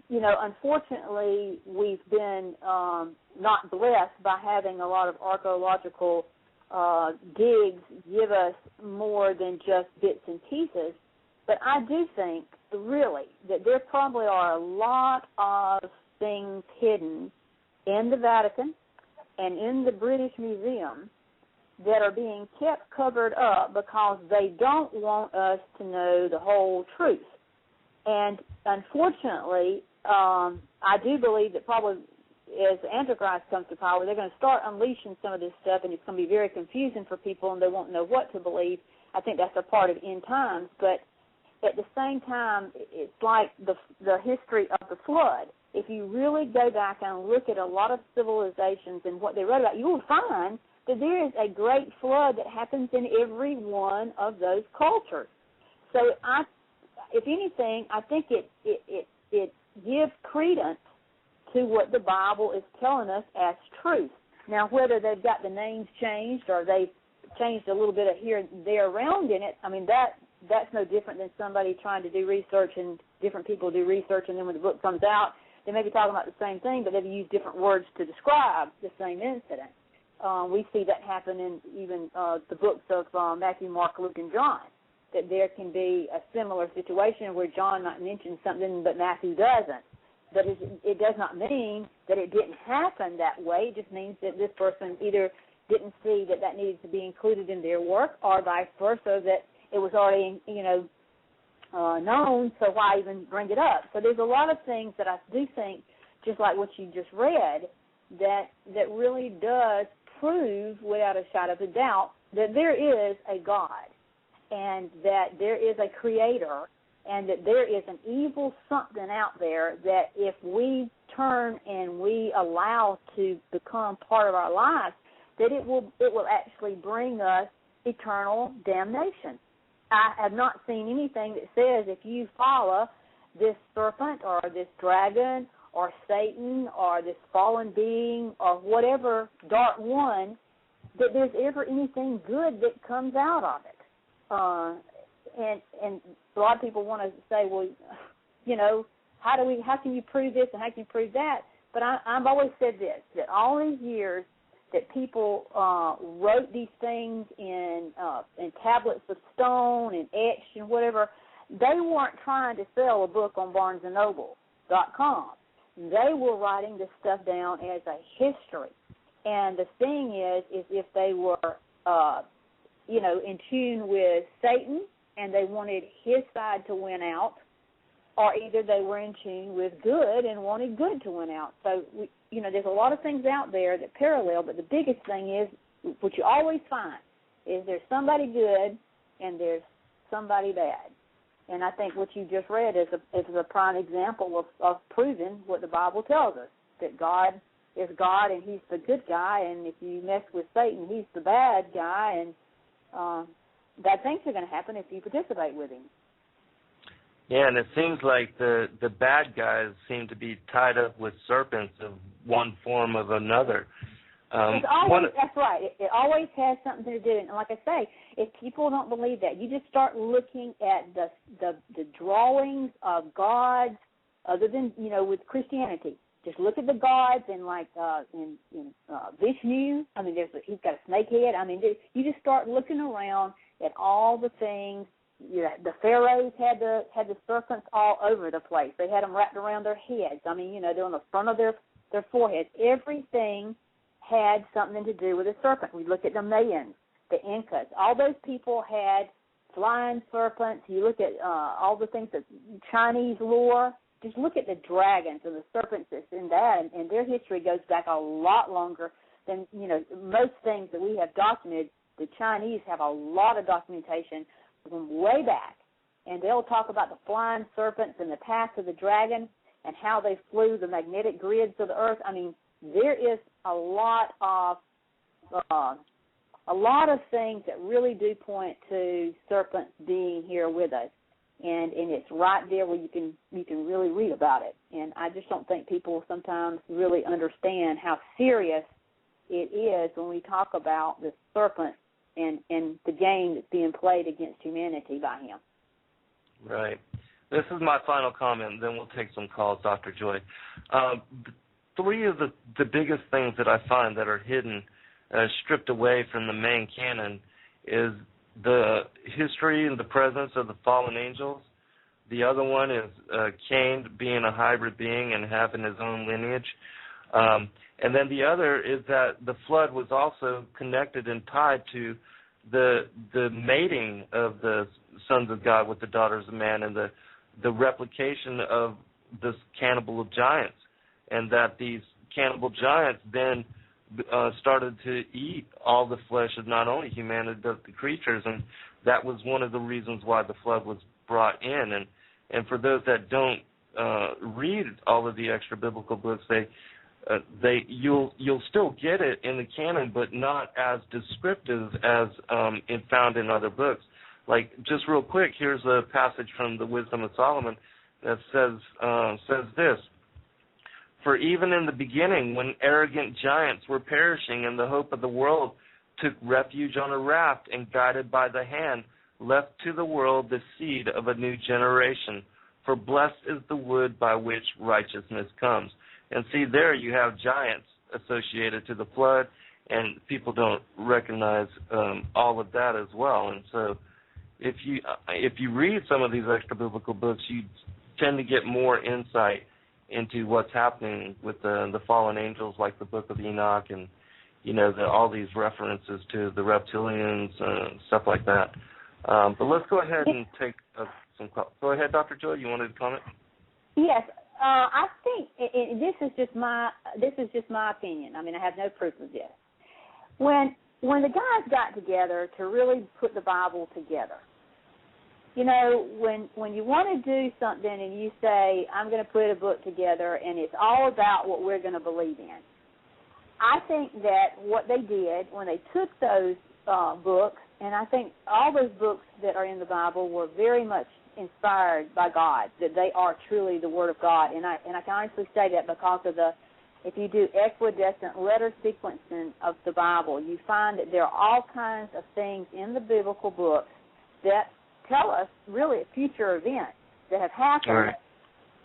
unfortunately, we've been not blessed by having a lot of archaeological digs give us more than just bits and pieces. But I do think, really, that there probably are a lot of things hidden in the Vatican and in the British Museum that are being kept covered up because they don't want us to know the whole truth. And unfortunately, I do believe that probably as Antichrist comes to power, they're going to start unleashing some of this stuff, and it's going to be very confusing for people, and they won't know what to believe. I think that's a part of end times. But at the same time, it's like the history of the flood. If you really go back and look at a lot of civilizations and what they wrote about, you will find that there is a great flood that happens in every one of those cultures. So if anything, I think it gives credence to what the Bible is telling us as truth. Now, whether they've got the names changed or they've changed a little bit of here and there around in it, I mean, that's no different than somebody trying to do research, and different people do research, and then when the book comes out, they may be talking about the same thing, but they've used different words to describe the same incident. We see that happen in even the books of Matthew, Mark, Luke, and John, that there can be a similar situation where John might mention something but Matthew doesn't. But it does not mean that it didn't happen that way. It just means that this person either didn't see that needed to be included in their work, or vice versa, that it was already, known, so why even bring it up? So there's a lot of things that I do think, just like what you just read, that really does prove without a shadow of a doubt that there is a God and that there is a creator and that there is an evil something out there that if we turn and we allow to become part of our lives, that it will actually bring us eternal damnation. I have not seen anything that says if you follow this serpent or this dragon or Satan or this fallen being or whatever dark one, that there's ever anything good that comes out of it. And a lot of people want to say, well, how can you prove this and how can you prove that? But I've always said this, that all these years that people wrote these things in tablets of stone and etched and whatever, they weren't trying to sell a book on BarnesandNoble.com. They were writing this stuff down as a history. And the thing is if they were, in tune with Satan and they wanted his side to win out, or either they were in tune with good and wanted good to win out. So, there's a lot of things out there that parallel, but the biggest thing is, what you always find, is there's somebody good and there's somebody bad. And I think what you just read is a prime example of proving what the Bible tells us, that God is God and he's the good guy, and if you mess with Satan, he's the bad guy, and bad things are going to happen if you participate with him. Yeah, and it seems like the bad guys seem to be tied up with serpents of one form or another. That's right. It always has something to do. And like I say, if people don't believe that, you just start looking at the drawings of gods, other than with Christianity. Just look at the gods and in Vishnu. I mean, he's got a snake head. I mean, you just start looking around at all the things. The pharaohs had the serpents all over the place. They had them wrapped around their heads. I mean, they're on the front of their foreheads. Everything had something to do with a serpent. We look at the Mayans, the Incas. All those people had flying serpents. You look at all the things that Chinese lore. Just look at the dragons and the serpents that's in that, and their history goes back a lot longer than most things that we have documented. The Chinese have a lot of documentation from way back, and they'll talk about the flying serpents and the path of the dragon and how they flew the magnetic grids of the earth. I mean, there is a lot of things that really do point to serpents being here with us, and it's right there where you can really read about it. And I just don't think people sometimes really understand how serious it is when we talk about the serpent and the game that's being played against humanity by him. Right. This is my final comment, and then we'll take some calls, Dr. Joye. Three of the biggest things that I find that are hidden, stripped away from the main canon, is the history and the presence of the fallen angels. The other one is Cain being a hybrid being and having his own lineage. And then the other is that the flood was also connected and tied to the mating of the sons of God with the daughters of man, and the replication of this cannibal of giants. And that these cannibal giants then started to eat all the flesh of not only humanity but the creatures, and that was one of the reasons why the flood was brought in. And for those that don't read all of the extra biblical books, you'll still get it in the canon, but not as descriptive as found in other books. Like, just real quick, here's a passage from the Wisdom of Solomon that says this. For even in the beginning, when arrogant giants were perishing and the hope of the world took refuge on a raft and guided by the hand, left to the world the seed of a new generation. For blessed is the wood by which righteousness comes. And see, there you have giants associated to the flood, and people don't recognize all of that as well. And so if you read some of these extra biblical books, you tend to get more insight into what's happening with the fallen angels, like the Book of Enoch, and all these references to the reptilians, stuff like that. But let's go ahead and take some calls. Go ahead, Dr. Joye. You wanted to comment? Yes, I think this is just my opinion. I mean, I have no proof of this. When the guys got together to really put the Bible together, when you want to do something and you say, I'm going to put a book together and it's all about what we're going to believe in, I think that what they did when they took those books, and I think all those books that are in the Bible were very much inspired by God, that they are truly the Word of God. And I can honestly say that because of if you do equidistant letter sequencing of the Bible, you find that there are all kinds of things in the biblical books that tell us really future events that have happened, right.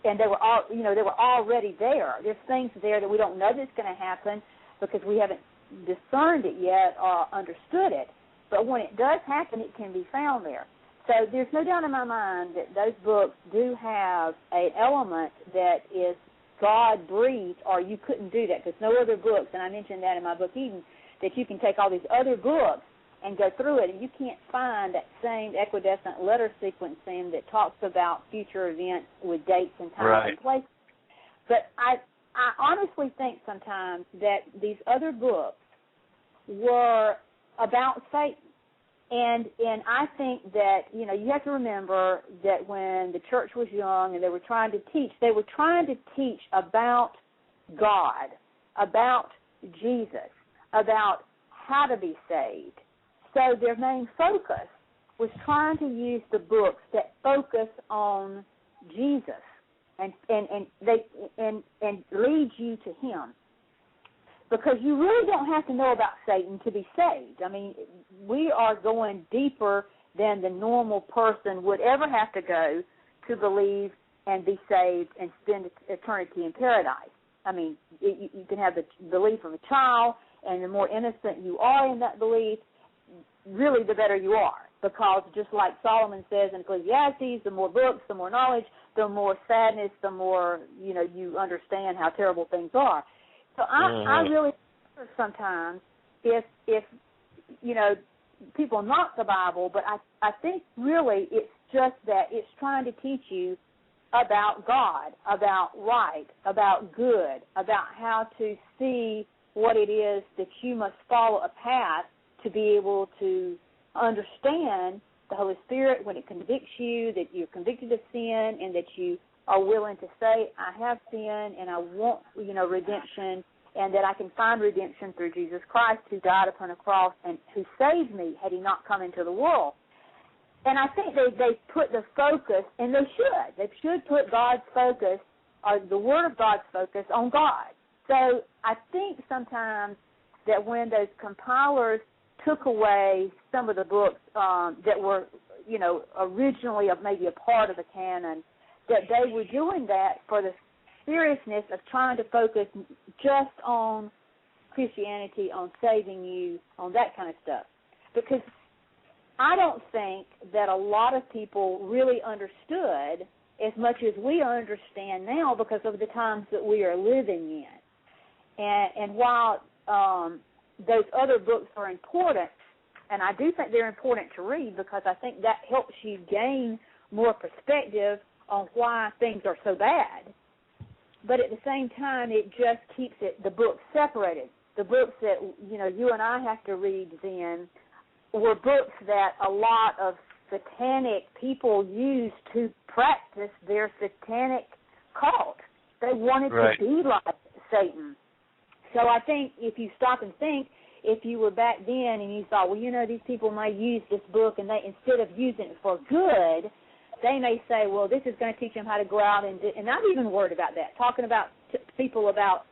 And they were already there. There's things there that we don't know that's going to happen because we haven't discerned it yet or understood it. But when it does happen, it can be found there. So there's no doubt in my mind that those books do have an element that is God-breathed, or you couldn't do that because no other books, and I mentioned that in my book Eden, that you can take all these other books and go through it, and you can't find that same equidistant letter sequencing that talks about future events with dates and times right. and places. But I honestly think sometimes that these other books were about Satan, And I think that, you have to remember that when the church was young and they were trying to teach about God, about Jesus, about how to be saved. So their main focus was trying to use the books that focus on Jesus and lead you to him. Because you really don't have to know about Satan to be saved. I mean, we are going deeper than the normal person would ever have to go to believe and be saved and spend eternity in paradise. I mean, you can have the belief of a child, and the more innocent you are in that belief, really the better you are. Because just like Solomon says in Ecclesiastes, the more books, the more knowledge, the more sadness, the more, you understand how terrible things are. So I really wonder sometimes if people knock the Bible, but I think really it's just that it's trying to teach you about God, about right, about good, about how to see what it is that you must follow a path to be able to understand the Holy Spirit when it convicts you, that you're convicted of sin, and that you are willing to say, I have sinned and I want, redemption, and that I can find redemption through Jesus Christ, who died upon a cross and who saved me had he not come into the world. And I think they put the focus, and they should put God's focus, or the Word of God's focus, on God. So I think sometimes that when those compilers took away some of the books that were, originally maybe a part of the canon, that they were doing that for the seriousness of trying to focus just on Christianity, on saving you, on that kind of stuff. Because I don't think that a lot of people really understood as much as we understand now because of the times that we are living in. And while those other books are important, and I do think they're important to read because I think that helps you gain more perspective on why things are so bad. But at the same time, it just keeps the books separated. The books that, you and I have to read then were books that a lot of satanic people used to practice their satanic cult. They wanted to be like Satan. So I think if you stop and think, if you were back then and you thought, well, these people may use this book and they, instead of using it for good, they may say, well, this is going to teach them how to go out and I'm even worried about that, talking about people about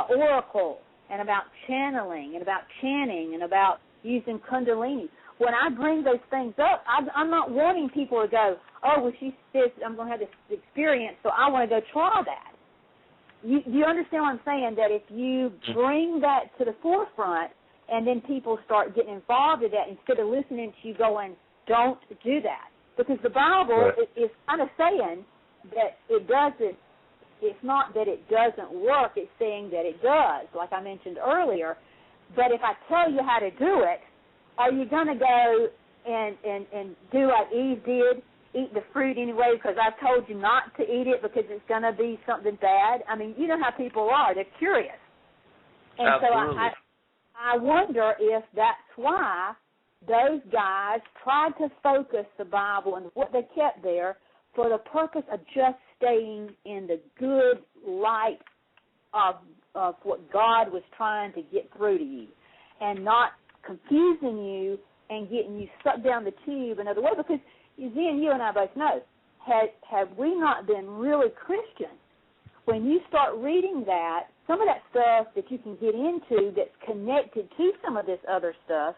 oracle and about channeling and about chanting and about using kundalini. When I bring those things up, I'm not wanting people to go, oh, well, she says I'm going to have this experience, so I want to go try that. You understand what I'm saying, that if you bring that to the forefront and then people start getting involved in that instead of listening to you going, don't do that. Because the Bible is kind of saying that it doesn't, it's not that it doesn't work, it's saying that it does, like I mentioned earlier. But if I tell you how to do it, are you going to go and do like Eve did, eat the fruit anyway because I've told you not to eat it because it's going to be something bad? I mean, you know how people are. They're curious. And Absolutely. so I wonder if that's why those guys tried to focus the Bible and what they kept there for the purpose of just staying in the good light of what God was trying to get through to you and not confusing you and getting you sucked down the tube another way. Because, Zen, you and I both know, have we not been really Christian, when you start reading that, some of that stuff that you can get into that's connected to some of this other stuff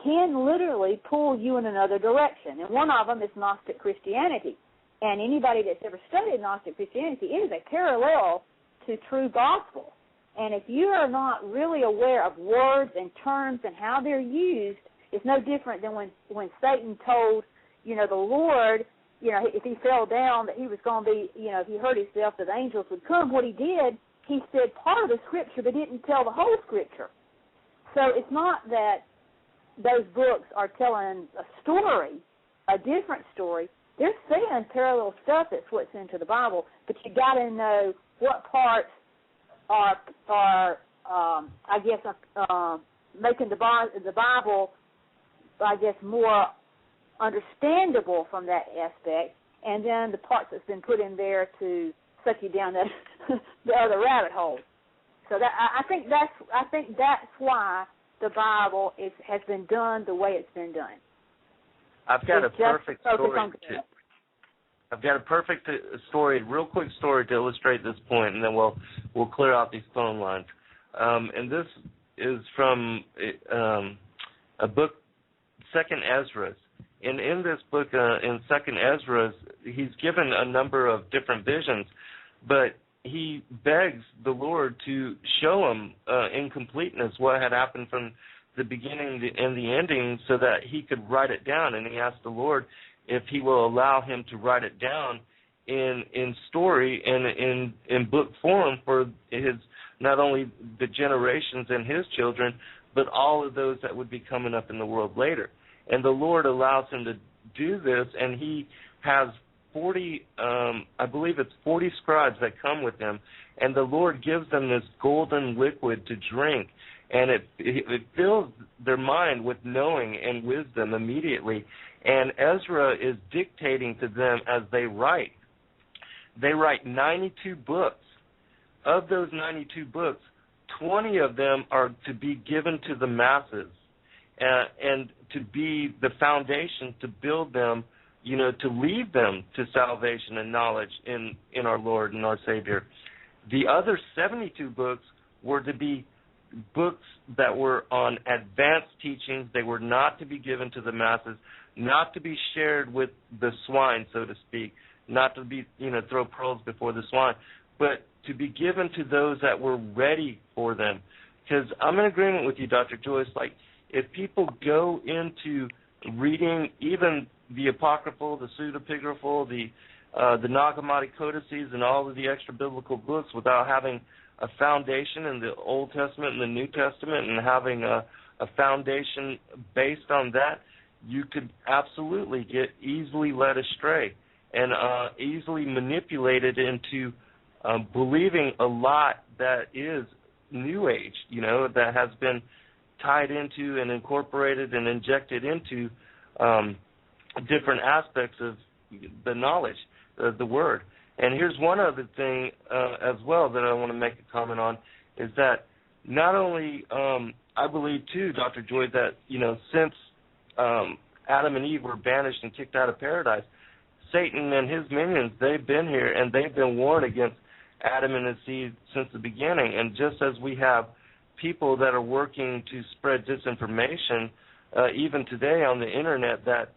can literally pull you in another direction. And one of them is Gnostic Christianity. And anybody that's ever studied Gnostic Christianity, it is a parallel to true gospel. And if you are not really aware of words and terms and how they're used, it's no different than when Satan told, the Lord, if he fell down, that he was going to be, if he hurt himself, that the angels would come. What he did, he said part of the Scripture, but didn't tell the whole Scripture. So it's not that those books are telling a story, a different story. They're saying parallel stuff that's what's into the Bible, but you got to know what parts are making the Bible I guess, more understandable from that aspect, and then the parts that's been put in there to suck you down the other rabbit hole. So that I think that's why the Bible has been done the way it's been done. I've got a perfect story. Real quick story to illustrate this point, and then we'll clear out these phone lines. And this is from a book, Second Ezra. And in this book, in Second Ezra, he's given a number of different visions, but he begs the Lord to show him in completeness what had happened from the beginning and the ending so that he could write it down. And he asked the Lord if he will allow him to write it down in story and in book form for his, not only the generations and his children, but all of those that would be coming up in the world later. And the Lord allows him to do this, and he has 40, I believe it's 40 scribes that come with him, and the Lord gives them this golden liquid to drink, and it fills their mind with knowing and wisdom immediately. And Ezra is dictating to them as they write. They write 92 books. Of those 92 books, 20 of them are to be given to the masses and to be the foundation to build them, to lead them to salvation and knowledge in our Lord and our Savior. The other 72 books were to be books that were on advanced teachings. They were not to be given to the masses, not to be shared with the swine, so to speak, not to be, throw pearls before the swine, but to be given to those that were ready for them. Because I'm in agreement with you, Dr. Joyce, like if people go into reading even the Apocryphal, the Pseudepigraphal, the Nag Hammadi Codices, and all of the extra biblical books without having a foundation in the Old Testament and the New Testament and having a foundation based on that, you could absolutely get easily led astray and easily manipulated into believing a lot that is New Age, that has been tied into and incorporated and injected into different aspects of the knowledge, the Word. And here's one other thing as well that I want to make a comment on, is that not only I believe, too, Dr. Joy, that, since Adam and Eve were banished and kicked out of paradise, Satan and his minions, they've been here and they've been warned against Adam and his seed since the beginning. And just as we have people that are working to spread disinformation, even today on the Internet, that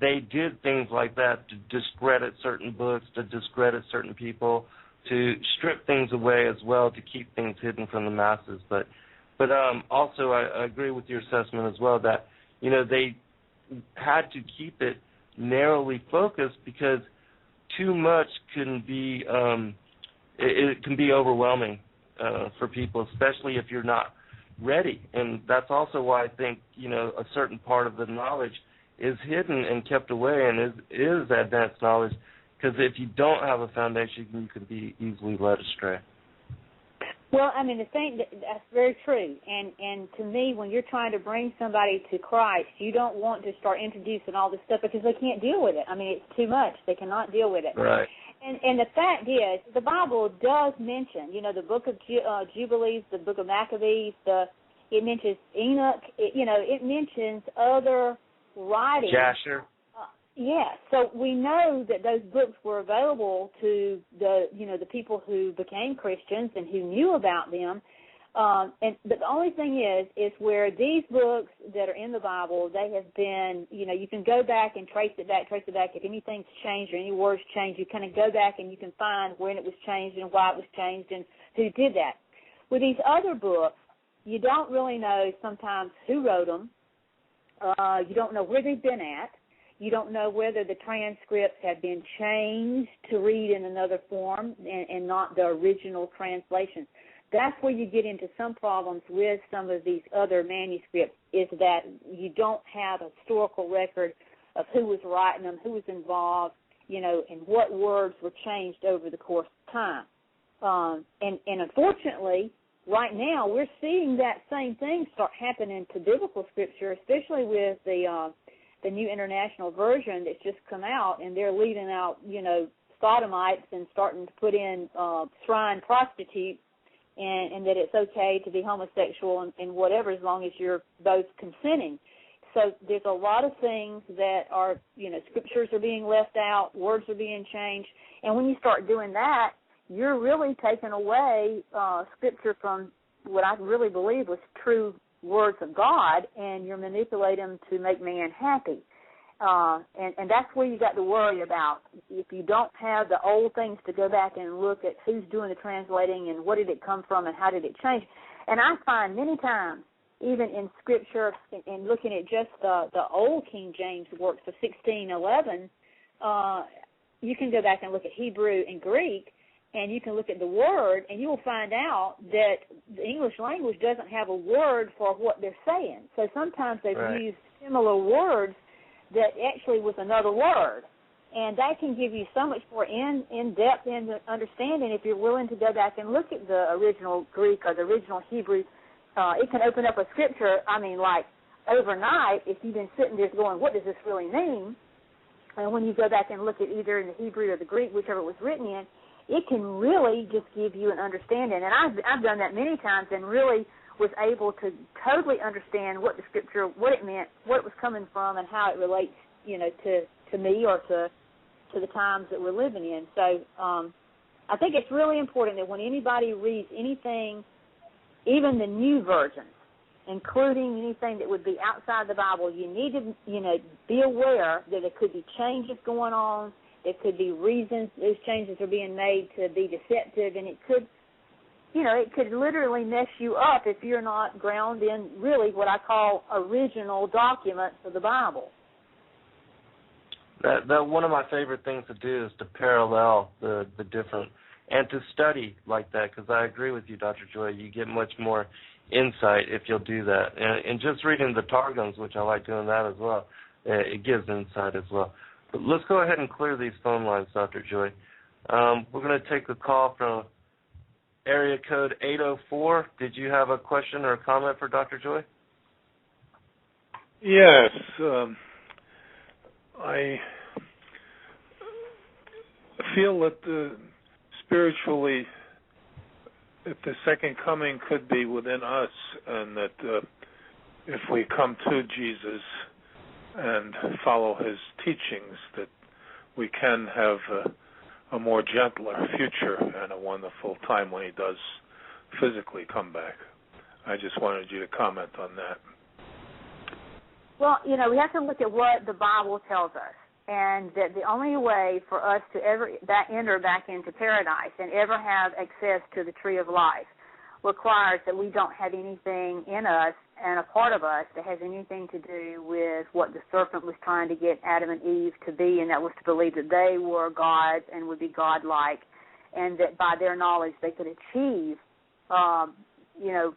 they did things like that to discredit certain books, to discredit certain people, to strip things away as well, to keep things hidden from the masses. But also I agree with your assessment as well that, they had to keep it narrowly focused because too much can be it can be overwhelming for people, especially if you're not ready. And that's also why I think, a certain part of the knowledge is hidden and kept away and is advanced knowledge, because if you don't have a foundation, you can be easily led astray. Well, the thing that's very true, and to me, when you're trying to bring somebody to Christ, you don't want to start introducing all this stuff because they can't deal with it. It's too much; they cannot deal with it. Right. And the fact is, the Bible does mention, the book of Jubilees, the book of Maccabees, it mentions Enoch. It mentions other writings. Jasher. So we know that those books were available to the people who became Christians and who knew about them. But the only thing is where these books that are in the Bible, they have been, you can go back and trace it back. If anything's changed or any words changed, you kind of go back and you can find when it was changed and why it was changed and who did that. With these other books, you don't really know sometimes who wrote them. You don't know where they've been at. You don't know whether the transcripts have been changed to read in another form and not the original translation. That's where you get into some problems with some of these other manuscripts, is that you don't have a historical record of who was writing them, who was involved, and what words were changed over the course of time. And unfortunately, right now we're seeing that same thing start happening to biblical scripture, especially with the New International Version that's just come out, and they're leaving out, sodomites and starting to put in shrine prostitutes, and that it's okay to be homosexual and whatever, as long as you're both consenting. So there's a lot of things that are, scriptures are being left out, words are being changed, and when you start doing that, you're really taking away scripture from what I really believe was true words of God, and you're manipulating them to make man happy. And that's where you got to worry about. If you don't have the old things to go back and look at who's doing the translating and what did it come from and how did it change. And I find many times, even in Scripture, and looking at just the old King James works of 1611, you can go back and look at Hebrew and Greek, and you can look at the word, and you will find out that the English language doesn't have a word for what they're saying. So sometimes they've used similar words that actually was another word. And that can give you so much more in-depth in understanding if you're willing to go back and look at the original Greek or the original Hebrew. It can open up a scripture, like overnight, if you've been sitting there going, what does this really mean? And when you go back and look at either in the Hebrew or the Greek, whichever it was written in, it can really just give you an understanding. And I've done that many times and really was able to totally understand what the scripture, what it meant, what it was coming from, and how it relates, to me or to the times that we're living in. So I think it's really important that when anybody reads anything, even the new versions, including anything that would be outside the Bible, you need to, be aware that there could be changes going on. There could be reasons those changes are being made to be deceptive, and it could, it could literally mess you up if you're not grounded in really what I call original documents of the Bible. That one of my favorite things to do is to parallel the different, and to study like that, because I agree with you, Dr. Joye. You get much more insight if you'll do that. And just reading the Targums, which I like doing that as well, it gives insight as well. But let's go ahead and clear these phone lines, Dr. Joye. We're going to take a call from area code 804. Did you have a question or a comment for Dr. Joye? Yes. I feel that spiritually, if the second coming could be within us, and that if we come to Jesus and follow his teachings, that we can have a more gentler future and a wonderful time when he does physically come back. I just wanted you to comment on that. Well, we have to look at what the Bible tells us, and that the only way for us to ever enter back into paradise and ever have access to the tree of life requires that we don't have anything in us and a part of us that has anything to do with what the serpent was trying to get Adam and Eve to be, and that was to believe that they were gods and would be godlike, and that by their knowledge they could achieve,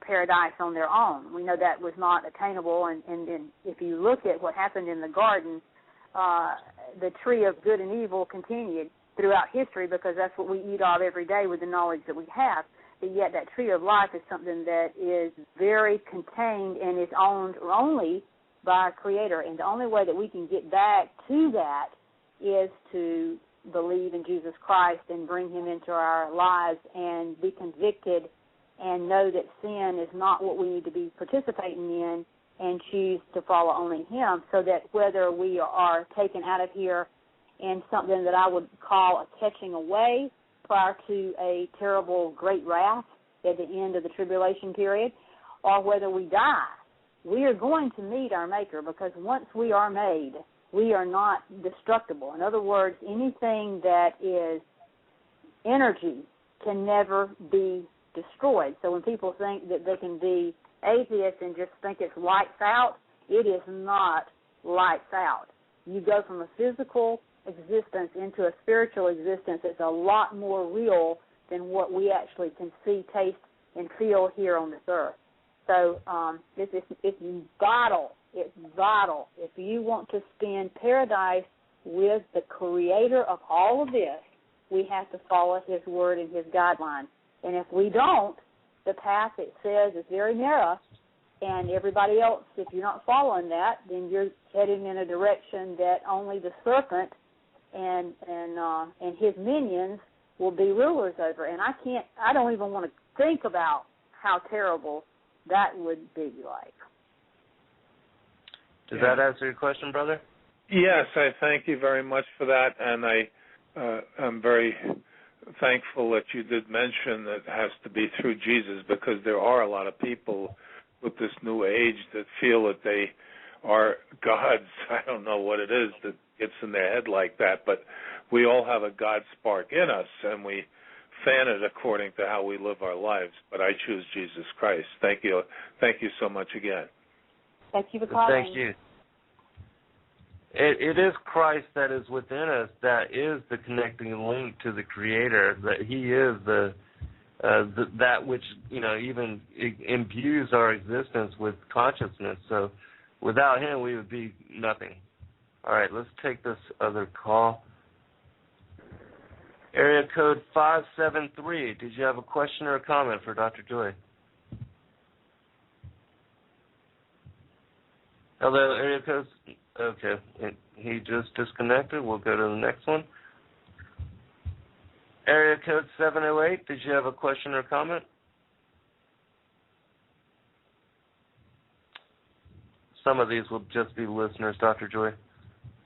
paradise on their own. We know that was not attainable, and if you look at what happened in the garden, the tree of good and evil continued throughout history because that's what we eat of every day with the knowledge that we have. But yet that tree of life is something that is very contained and is owned only by a creator. And the only way that we can get back to that is to believe in Jesus Christ and bring him into our lives and be convicted and know that sin is not what we need to be participating in, and choose to follow only him, so that whether we are taken out of here in something that I would call a catching away prior to a terrible great wrath at the end of the tribulation period, or whether we die, we are going to meet our Maker, because once we are made, we are not destructible. In other words, anything that is energy can never be destroyed. So when people think that they can be atheists and just think it's lights out, it is not lights out. You go from a physical existence into a spiritual existence. It's a lot more real than what we actually can see, taste, and feel here on this earth. So it's vital. It's vital. If you want to spend paradise with the creator of all of this, we have to follow his word and his guidelines. And if we don't, the path it says is very narrow, and everybody else, if you're not following that, then you're heading in a direction that only the serpent and his minions will be rulers over. And I don't even want to think about how terrible that would be like. Does that answer your question, brother? Yes, I thank you very much for that, and I'm very thankful that you did mention that it has to be through Jesus, because there are a lot of people with this new age that feel that they are gods. I don't know what it is that gets in their head like that, but we all have a God spark in us, and we fan it according to how we live our lives. But I choose Jesus Christ. Thank you. Thank you so much again. Thank you for calling. Thank you. It is Christ that is within us that is the connecting link to the Creator. That He is that which even imbues our existence with consciousness. So without Him, we would be nothing. All right, let's take this other call. Area code 573. Did you have a question or a comment for Dr. Joye? Hello, area code. Okay, he just disconnected. We'll go to the next one. Area code 708. Did you have a question or comment? Some of these will just be listeners, Dr. Joye.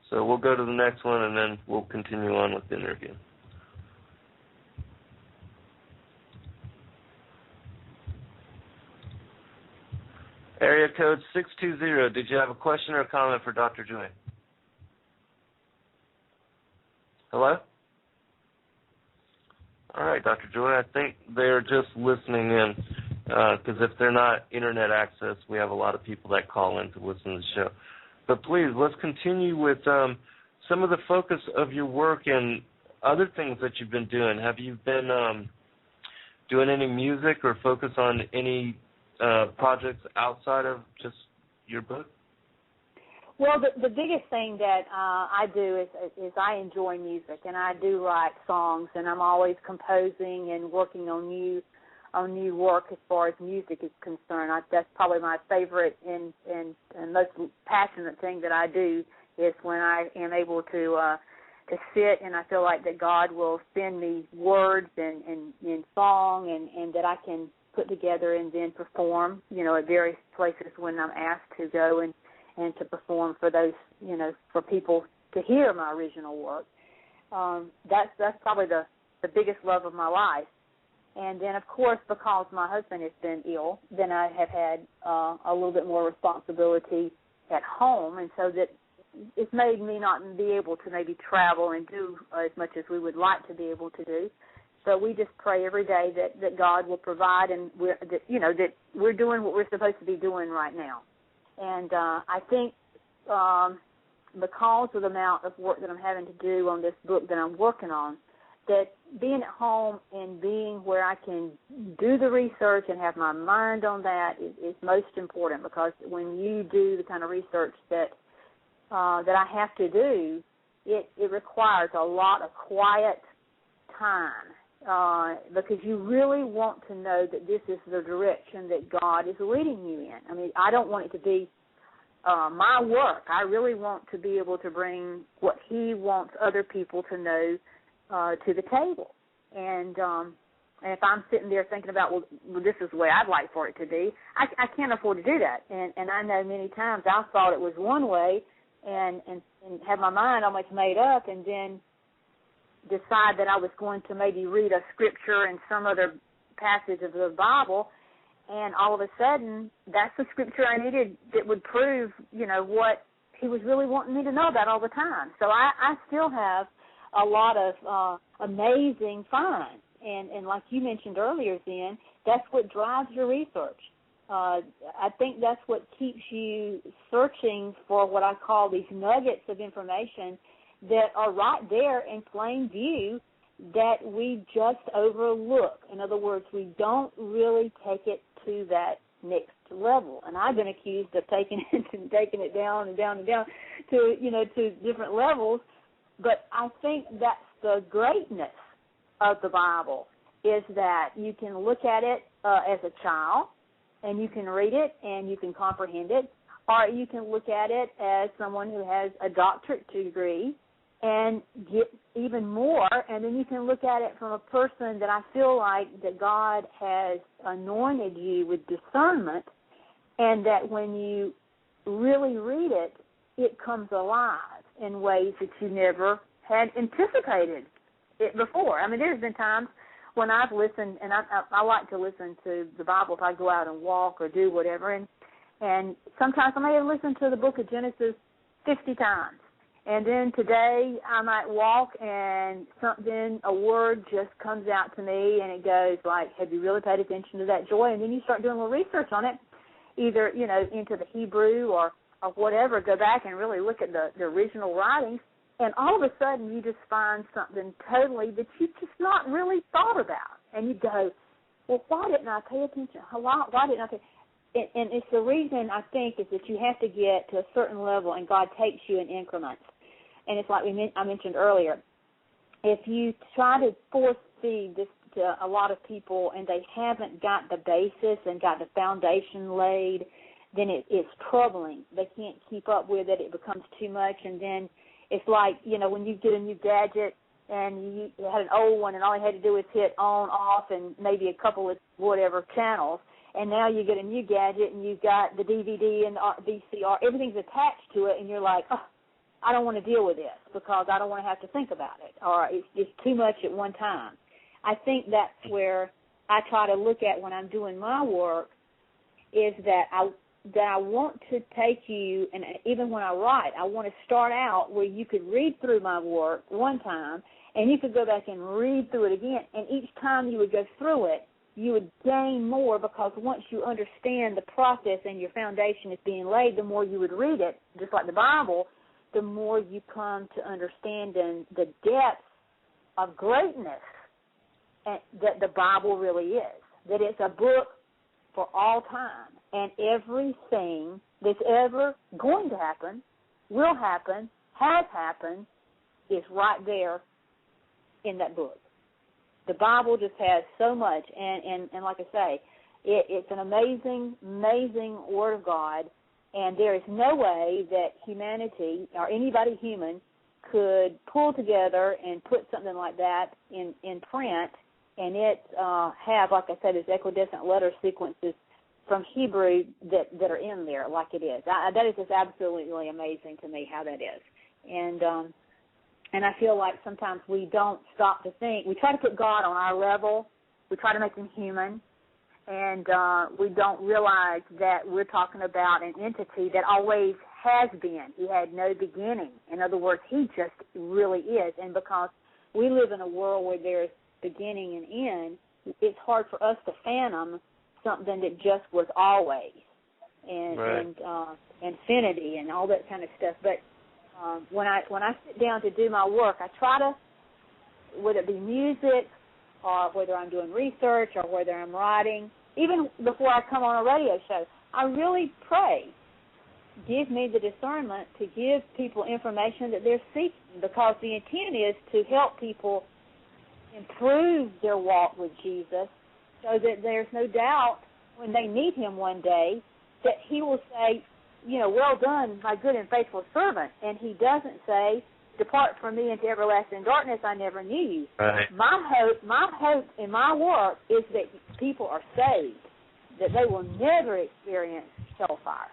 So we'll go to the next one, and then we'll continue on with the interview. Area code 620. Did you have a question or a comment for Dr. Joye? Hello? All right, Dr. Joye, I think they're just listening in, because if they're not internet access, we have a lot of people that call in to listen to the show. But please, let's continue with some of the focus of your work and other things that you've been doing. Have you been doing any music or focus on any projects outside of just your book? Well, the biggest thing that I do is I enjoy music, and I do write songs, and I'm always composing and working on new work as far as music is concerned. That's probably my favorite and most passionate thing that I do is when I am able to sit and I feel like that God will send me words and song and that I can put together and then perform, at various places when I'm asked to go and to perform for those, for people to hear my original work. That's probably the biggest love of my life. And then, of course, because my husband has been ill, then I have had a little bit more responsibility at home, and so that it's made me not be able to maybe travel and do as much as we would like to be able to do. So we just pray every day that God will provide, and that we're doing what we're supposed to be doing right now. And I think because of the amount of work that I'm having to do on this book that I'm working on, that being at home and being where I can do the research and have my mind on that is most important, because when you do the kind of research that I have to do, it requires a lot of quiet time. Because you really want to know that this is the direction that God is leading you in. I mean, I don't want it to be my work. I really want to be able to bring what He wants other people to know to the table. And if I'm sitting there thinking about, well, this is the way I'd like for it to be, I can't afford to do that. And I know many times I thought it was one way and had my mind almost made up, and then decide that I was going to maybe read a scripture in some other passage of the Bible, and all of a sudden that's the scripture I needed that would prove, what He was really wanting me to know about all the time. So I still have a lot of amazing finds, and like you mentioned earlier, Zen, that's what drives your research. I think that's what keeps you searching for what I call these nuggets of information that are right there in plain view that we just overlook. In other words, we don't really take it to that next level. And I've been accused of taking it down and down and down to, to different levels. But I think that's the greatness of the Bible, is that you can look at it as a child, and you can read it, and you can comprehend it, or you can look at it as someone who has a doctorate degree and get even more, and then you can look at it from a person that I feel like that God has anointed you with discernment, and that when you really read it, it comes alive in ways that you never had anticipated it before. I mean, there's been times when I've listened, and I like to listen to the Bible if I go out and walk or do whatever, and sometimes I may have listened to the book of Genesis 50 times. And then today I might walk and something, a word just comes out to me, and it goes like, have you really paid attention to that, Joy? And then you start doing a little research on it, either, into the Hebrew or whatever, go back and really look at the original writings, and all of a sudden you just find something totally that you just not really thought about. And you go, well, why didn't I pay attention? Why didn't I pay attention? And it's the reason, I think, is that you have to get to a certain level, and God takes you in increments. And it's like I mentioned earlier, if you try to force feed this to a lot of people and they haven't got the basis and got the foundation laid, then it's troubling. They can't keep up with it. It becomes too much. And then it's like, when you get a new gadget and you had an old one and all you had to do was hit on, off, and maybe a couple of whatever channels, and now you get a new gadget and you've got the DVD and the VCR, everything's attached to it, and you're like, oh, I don't want to deal with this because I don't want to have to think about it, or it's too much at one time. I think that's where I try to look at when I'm doing my work, is that I want to take you, and even when I write, I want to start out where you could read through my work one time, and you could go back and read through it again, and each time you would go through it, you would gain more, because once you understand the process and your foundation is being laid, the more you would read it, just like the Bible, the more you come to understanding the depth of greatness that the Bible really is, that it's a book for all time, and everything that's ever going to happen, will happen, has happened, is right there in that book. The Bible just has so much, and like I say, it's an amazing, amazing Word of God, and there is no way that humanity or anybody human could pull together and put something like that in print, and it have, like I said, these equidistant letter sequences from Hebrew that are in there like it is. That is just absolutely amazing to me how that is. And I feel like sometimes we don't stop to think. We try to put God on our level. We try to make him human. And we don't realize that we're talking about an entity that always has been. He had no beginning. In other words, he just really is. And because we live in a world where there's beginning and end, it's hard for us to fathom something that just was always, and right. and infinity and all that kind of stuff. But when I sit down to do my work, I try to, whether it be music or whether I'm doing research or whether I'm writing, even before I come on a radio show, I really pray, give me the discernment to give people information that they're seeking, because the intent is to help people improve their walk with Jesus, so that there's no doubt when they meet him one day that he will say, well done, my good and faithful servant. And he doesn't say, depart from me into everlasting darkness, I never knew you. Right. My hope in my work is that people are saved, that they will never experience hellfire.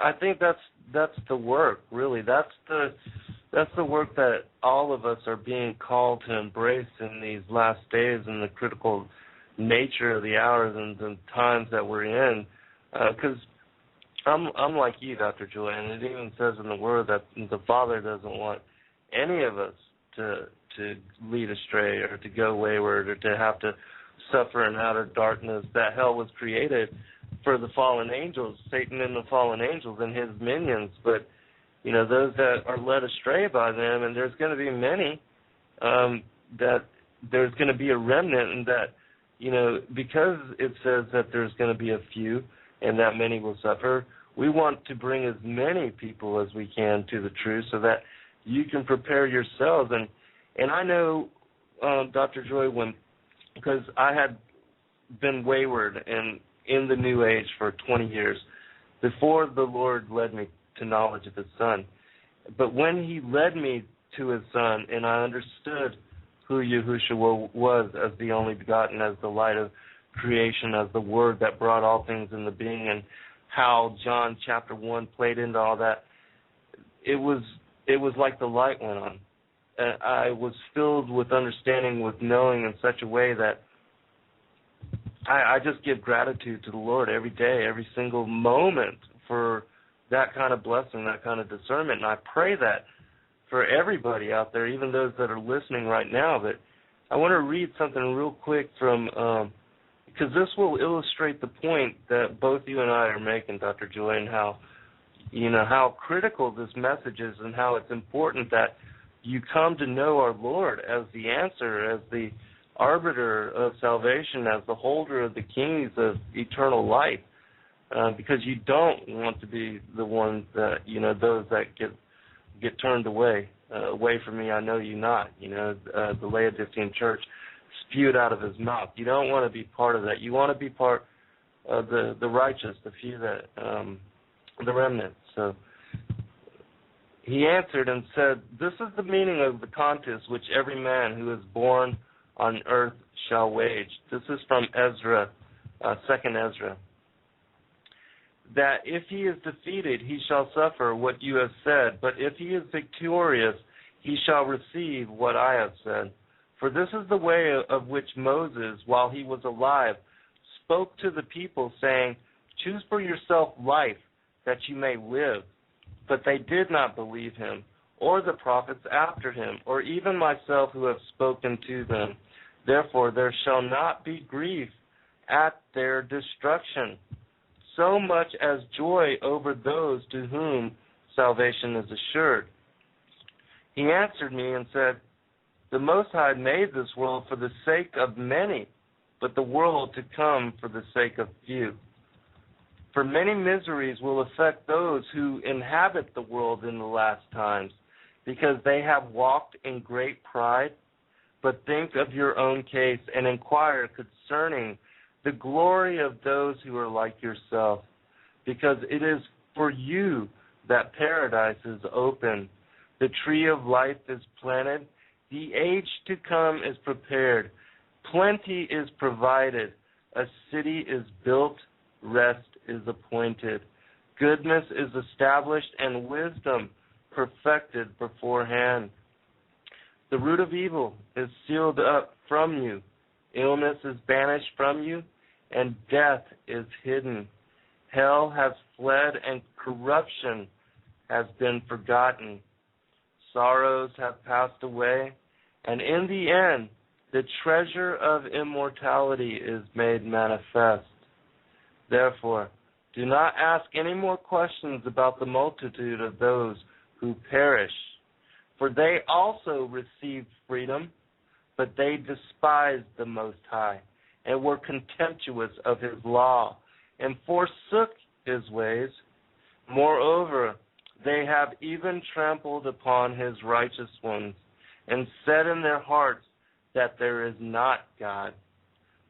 I think that's the work, really. That's the work that all of us are being called to embrace in these last days, and the critical nature of the hours and the times that we're in. Because I'm like you, Dr. Joye, and it even says in the Word that the Father doesn't want any of us to lead astray or to go wayward or to have to suffer in outer darkness. That hell was created for the fallen angels, Satan and the fallen angels and his minions, but those that are led astray by them, and there's going to be many, that there's going to be a remnant, and that, because it says that there's going to be a few and that many will suffer, we want to bring as many people as we can to the truth so that you can prepare yourselves. And And I know, Dr. Joye, because I had been wayward and in the New Age for 20 years before the Lord led me to knowledge of His Son. But when He led me to His Son and I understood who Yahushua was as the only begotten, as the light of creation, as the Word that brought all things into being, and how John chapter 1 played into all that, it was like the light went on. I was filled with understanding, with knowing in such a way that I just give gratitude to the Lord every day, every single moment for that kind of blessing, that kind of discernment. And I pray that for everybody out there, even those that are listening right now. But I want to read something real quick from, because this will illustrate the point that both you and I are making, Dr. Joye, and how critical this message is and how it's important that you come to know our Lord as the answer, as the arbiter of salvation, as the holder of the keys of eternal life, because you don't want to be the ones that, those that get turned away from me, I know you not. The Laodicean church spewed out of his mouth. You don't want to be part of that. You want to be part of the righteous, the few that, the remnant. So he answered and said, "This is the meaning of the contest which every man who is born on earth shall wage." This is from Ezra, 2nd Ezra. "That if he is defeated, he shall suffer what you have said, but if he is victorious, he shall receive what I have said. For this is the way of which Moses, while he was alive, spoke to the people, saying, 'Choose for yourself life, that you may live.' But they did not believe him, or the prophets after him, or even myself who have spoken to them. Therefore there shall not be grief at their destruction, so much as joy over those to whom salvation is assured." He answered me and said, "The Most High made this world for the sake of many, but the world to come for the sake of few. For many miseries will affect those who inhabit the world in the last times, because they have walked in great pride. But think of your own case and inquire concerning the glory of those who are like yourself, because it is for you that paradise is open. The tree of life is planted. The age to come is prepared. Plenty is provided. A city is built. Rest is appointed. Goodness is established, and wisdom perfected beforehand. The root of evil is sealed up from you. Illness is banished from you, and death is hidden. Hell has fled, and corruption has been forgotten. Sorrows have passed away, and in the end, the treasure of immortality is made manifest. Therefore, do not ask any more questions about the multitude of those who perish, for they also received freedom, but they despised the Most High, and were contemptuous of His law, and forsook His ways. Moreover, they have even trampled upon His righteous ones, and said in their hearts that there is not God,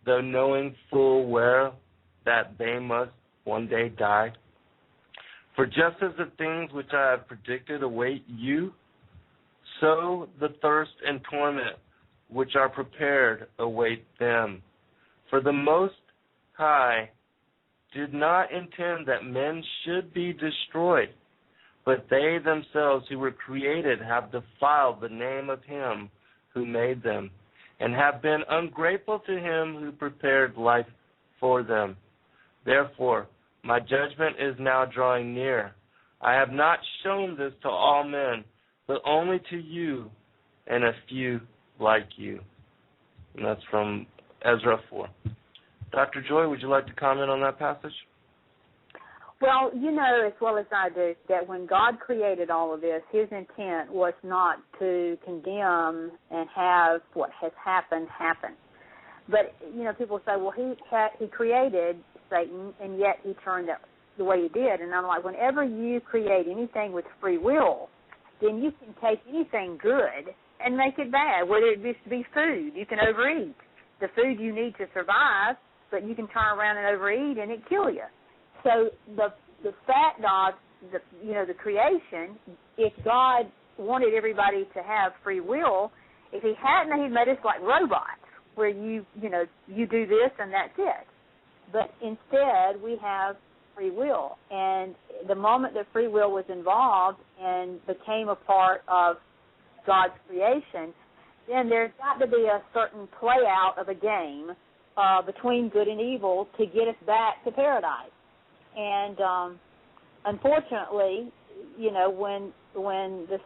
though knowing full well that they must one day die. For just as the things which I have predicted await you, so the thirst and torment which are prepared await them. For the Most High did not intend that men should be destroyed, but they themselves who were created have defiled the name of Him who made them, and have been ungrateful to Him who prepared life for them. Therefore, my judgment is now drawing near. I have not shown this to all men, but only to you and a few like you." And that's from Ezra 4. Dr. Joye, would you like to comment on that passage? Well, you know as well as I do that when God created all of this, His intent was not to condemn and have what has happened happen. But, people say, well, he created Satan, and yet he turned out the way he did. And I'm like, whenever you create anything with free will, then you can take anything good and make it bad, whether it be food. You can overeat. The food you need to survive, but you can turn around and overeat and it kill you. So the fat God, the creation, if God wanted everybody to have free will, if he hadn't, he'd made us like robots where you do this and that's it. But instead, we have free will. And the moment that free will was involved and became a part of God's creation, then there's got to be a certain play out of a game between good and evil to get us back to paradise. And unfortunately, when the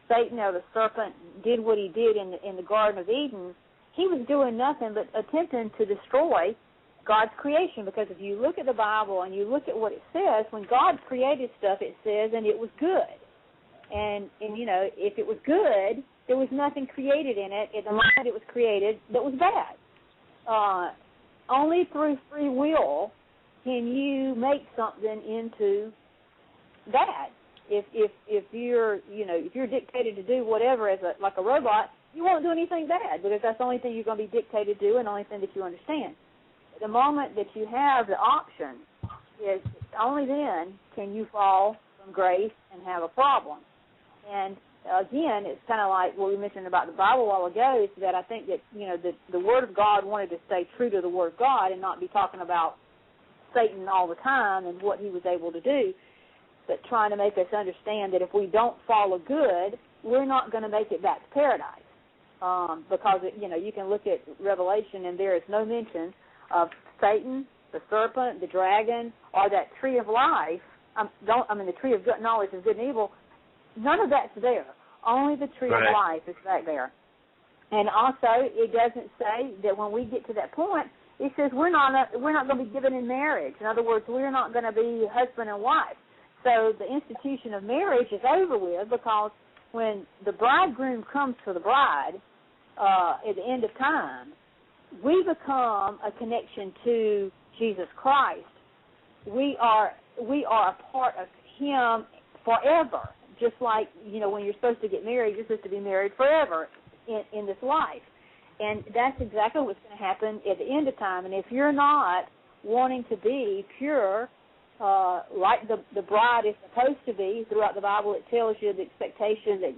Satan or the serpent did what he did in the Garden of Eden, he was doing nothing but attempting to destroy God's creation. Because if you look at the Bible and you look at what it says, when God created stuff, it says, and it was good. And if it was good, there was nothing created in it at the moment it was created that was bad. Only through free will can you make something into bad. If you're dictated to do whatever like a robot, you won't do anything bad because that's the only thing you're going to be dictated to and the only thing that you understand. The moment that you have the option, is only then can you fall from grace and have a problem. And again, it's kind of like what we mentioned about the Bible a while ago, is that I think that the Word of God wanted to stay true to the Word of God and not be talking about Satan all the time and what he was able to do, but trying to make us understand that if we don't follow good, we're not going to make it back to paradise. Because you can look at Revelation and there is no mention of Satan, the serpent, the dragon, or that tree of life. The tree of good knowledge of good and evil. None of that's there. Only the tree of life is back there. And also, it doesn't say that when we get to that point, it says we're not going to be given in marriage. In other words, we're not going to be husband and wife. So the institution of marriage is over with, because when the bridegroom comes for the bride at the end of time, we become a connection to Jesus Christ. We are a part of him forever. Just like, when you're supposed to get married, you're supposed to be married forever in this life. And that's exactly what's going to happen at the end of time. And if you're not wanting to be pure, like the bride is supposed to be, throughout the Bible it tells you the expectation that,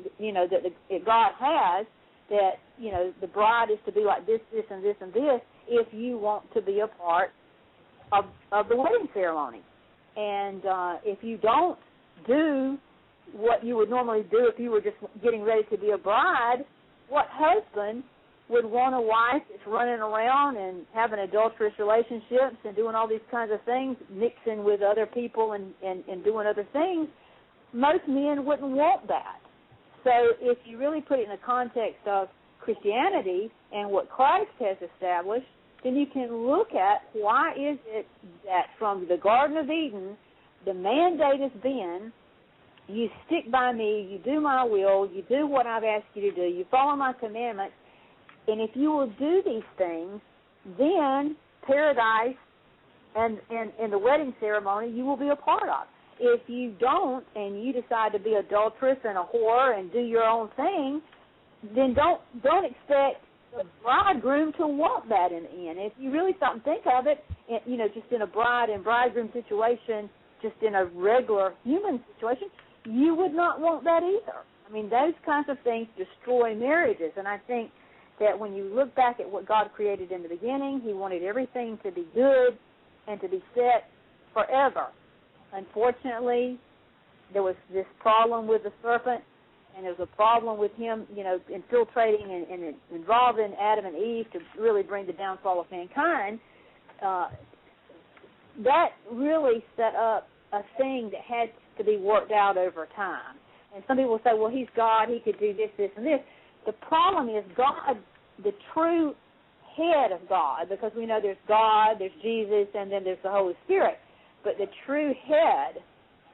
that God has, that, the bride is to be like this, this, and this, and this, if you want to be a part of the wedding ceremony. And if you don't do what you would normally do if you were just getting ready to be a bride, what husband would want a wife that's running around and having adulterous relationships and doing all these kinds of things, mixing with other people and doing other things? Most men wouldn't want that. So if you really put it in the context of Christianity and what Christ has established, then you can look at why is it that from the Garden of Eden, the mandate has been, you stick by me, you do my will, you do what I've asked you to do, you follow my commandments, and if you will do these things, then paradise and the wedding ceremony you will be a part of. If you don't and you decide to be adulterous and a whore and do your own thing, then don't expect the bridegroom to want that in the end. If you really stop and think of it, just in a bride and bridegroom situation, just in a regular human situation, you would not want that either. I mean, those kinds of things destroy marriages. And I think that when you look back at what God created in the beginning, he wanted everything to be good and to be set forever. Unfortunately, there was this problem with the serpent, and there was a problem with him, infiltrating and involving Adam and Eve to really bring the downfall of mankind. That really set up a thing that had to be worked out over time. And some people say, well, he's God, he could do this, this, and this. The problem is God, the true head of God, because we know there's God, there's Jesus, and then there's the Holy Spirit. But the true head,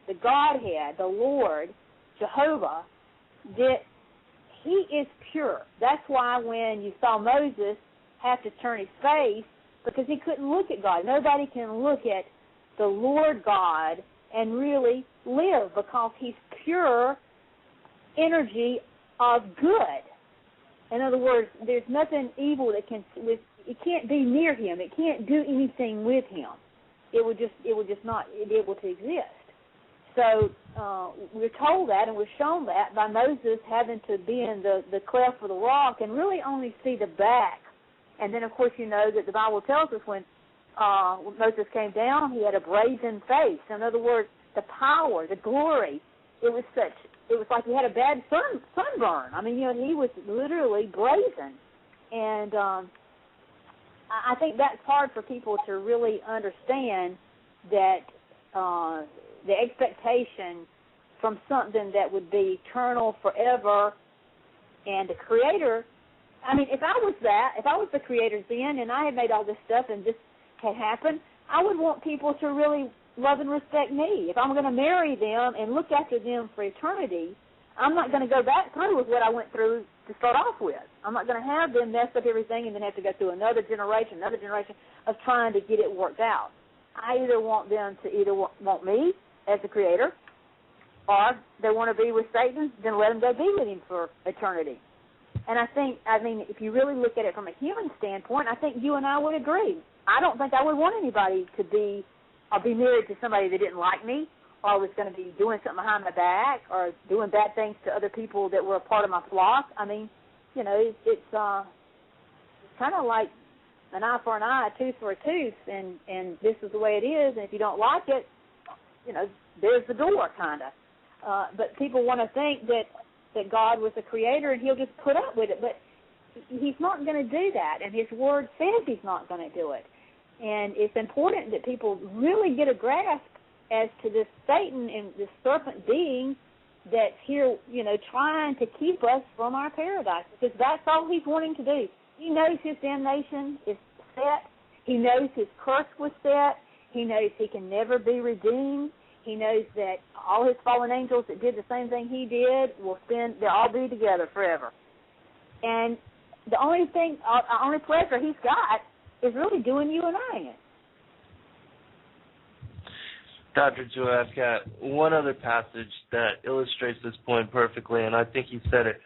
the Godhead, the Lord, Jehovah, that he is pure. That's why when you saw Moses have to turn his face, because he couldn't look at God. Nobody can look at the Lord God and really live, because he's pure energy of good. In other words, there's nothing evil that it can't be near him. It can't do anything with him. It would just not be able to exist. So we're told that, and we're shown that by Moses having to be in the cleft of the rock and really only see the back. And then, of course, you know that the Bible tells us when Moses came down, he had a brazen face. In other words, the power, the glory, it was like he had a bad sunburn. I mean, he was literally brazen. And I think that's hard for people to really understand, that the expectation from something that would be eternal forever and the Creator. I mean, if I was the Creator's being and I had made all this stuff and this had happened, I would want people to really love and respect me. If I'm going to marry them and look after them for eternity, I'm not going to go back through with what I went through to start off with. I'm not going to have them mess up everything and then have to go through another generation of trying to get it worked out. I either want them to want me as the Creator, or they want to be with Satan, then let them go be with him for eternity. And I mean, if you really look at it from a human standpoint, I think you and I would agree. I don't think I would want anybody to be married to somebody that didn't like me, or was going to be doing something behind my back, or doing bad things to other people that were a part of my flock. I mean, it's kind of like an eye for an eye, a tooth for a tooth, and this is the way it is. And if you don't like it, there's the door, kind of. But people want to think that God was the Creator and he'll just put up with it. But he's not going to do that, and his word says he's not going to do it. And it's important that people really get a grasp as to this Satan and this serpent being that's here, trying to keep us from our paradise, because that's all he's wanting to do. He knows his damnation is set. He knows his curse was set. He knows he can never be redeemed. He knows that all his fallen angels that did the same thing he did they'll all be together forever. And the only pleasure he's got is really doing you and I in. Dr. Joye, I've got one other passage that illustrates this point perfectly, and I think he said it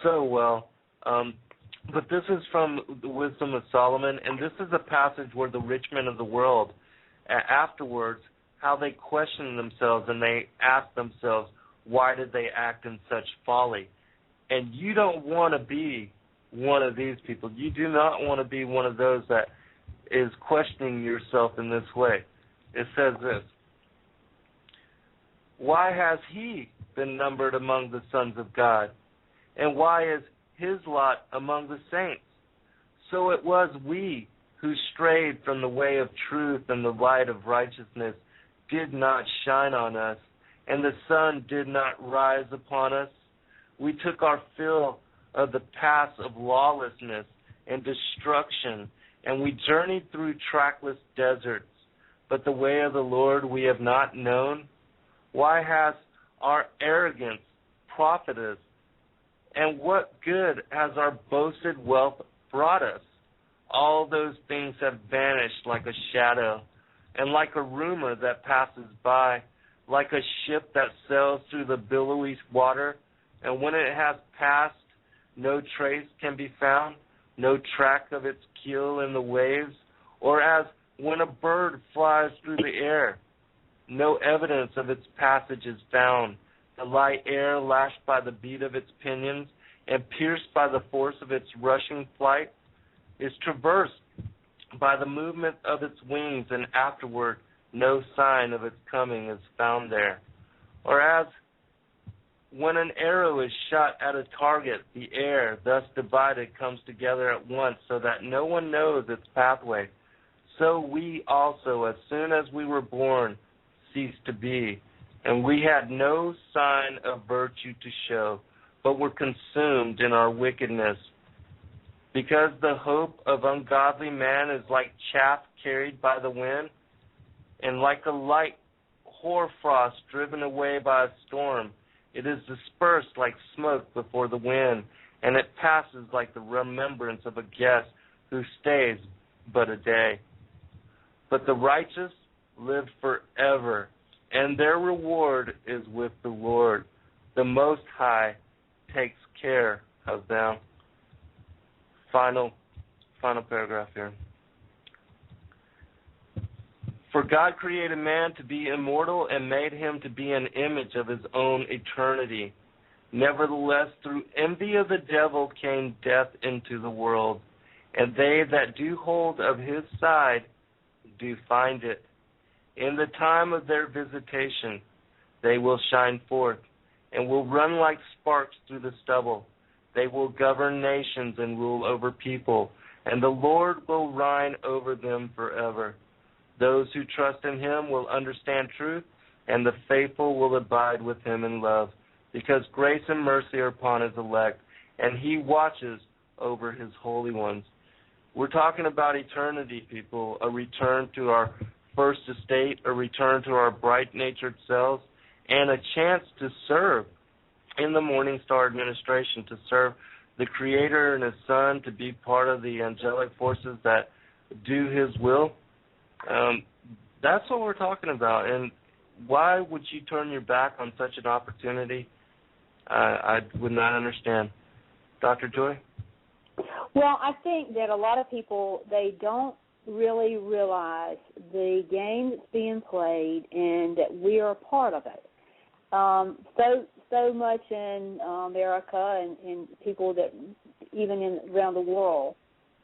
so well. But this is from the Wisdom of Solomon, and this is a passage where the rich men of the world, afterwards, how they question themselves and they ask themselves, why did they act in such folly? And you don't want to be one of these people. You do not want to be one of those that is questioning yourself in this way. It says this: why has he been numbered among the sons of God? And why is his lot among the saints? So it was we who strayed from the way of truth, and the light of righteousness did not shine on us, and the sun did not rise upon us. We took our fill of the paths of lawlessness and destruction, and we journeyed through trackless deserts. But the way of the Lord we have not known. Why has our arrogance profited us? And what good has our boasted wealth brought us? All those things have vanished like a shadow, and like a rumor that passes by, like a ship that sails through the billowy water, and when it has passed, no trace can be found, no track of its keel in the waves, or as when a bird flies through the air, no evidence of its passage is found. The light air, lashed by the beat of its pinions and pierced by the force of its rushing flight, is traversed by the movement of its wings, and afterward no sign of its coming is found there. Or as when an arrow is shot at a target, the air, thus divided, comes together at once so that no one knows its pathway. So we also, as soon as we were born, ceased to be, and we had no sign of virtue to show, but were consumed in our wickedness. Because the hope of ungodly man is like chaff carried by the wind, and like a light hoarfrost driven away by a storm. It is dispersed like smoke before the wind, and it passes like the remembrance of a guest who stays but a day. But the righteous live forever, and their reward is with the Lord. The Most High takes care of them. final paragraph here. For God created man to be immortal and made him to be an image of his own eternity. Nevertheless, through envy of the devil came death into the world, and they that do hold of his side do find it. In the time of their visitation they will shine forth, and will run like sparks through the stubble. They will govern nations and rule over people, and the Lord will reign over them forever. Those who trust in him will understand truth, and the faithful will abide with him in love, because grace and mercy are upon his elect, and he watches over his holy ones. We're talking about eternity, people, a return to our first estate, a return to our bright-natured selves, and a chance to serve in the Morning Star administration, to serve the Creator and his Son, to be part of the angelic forces that do his will. That's what we're talking about. And why would you turn your back on such an opportunity? I would not understand. Dr. Joye? Well, I think that a lot of people, they don't really realize the game that's being played and that we are a part of it. So much in America and people that even around the world,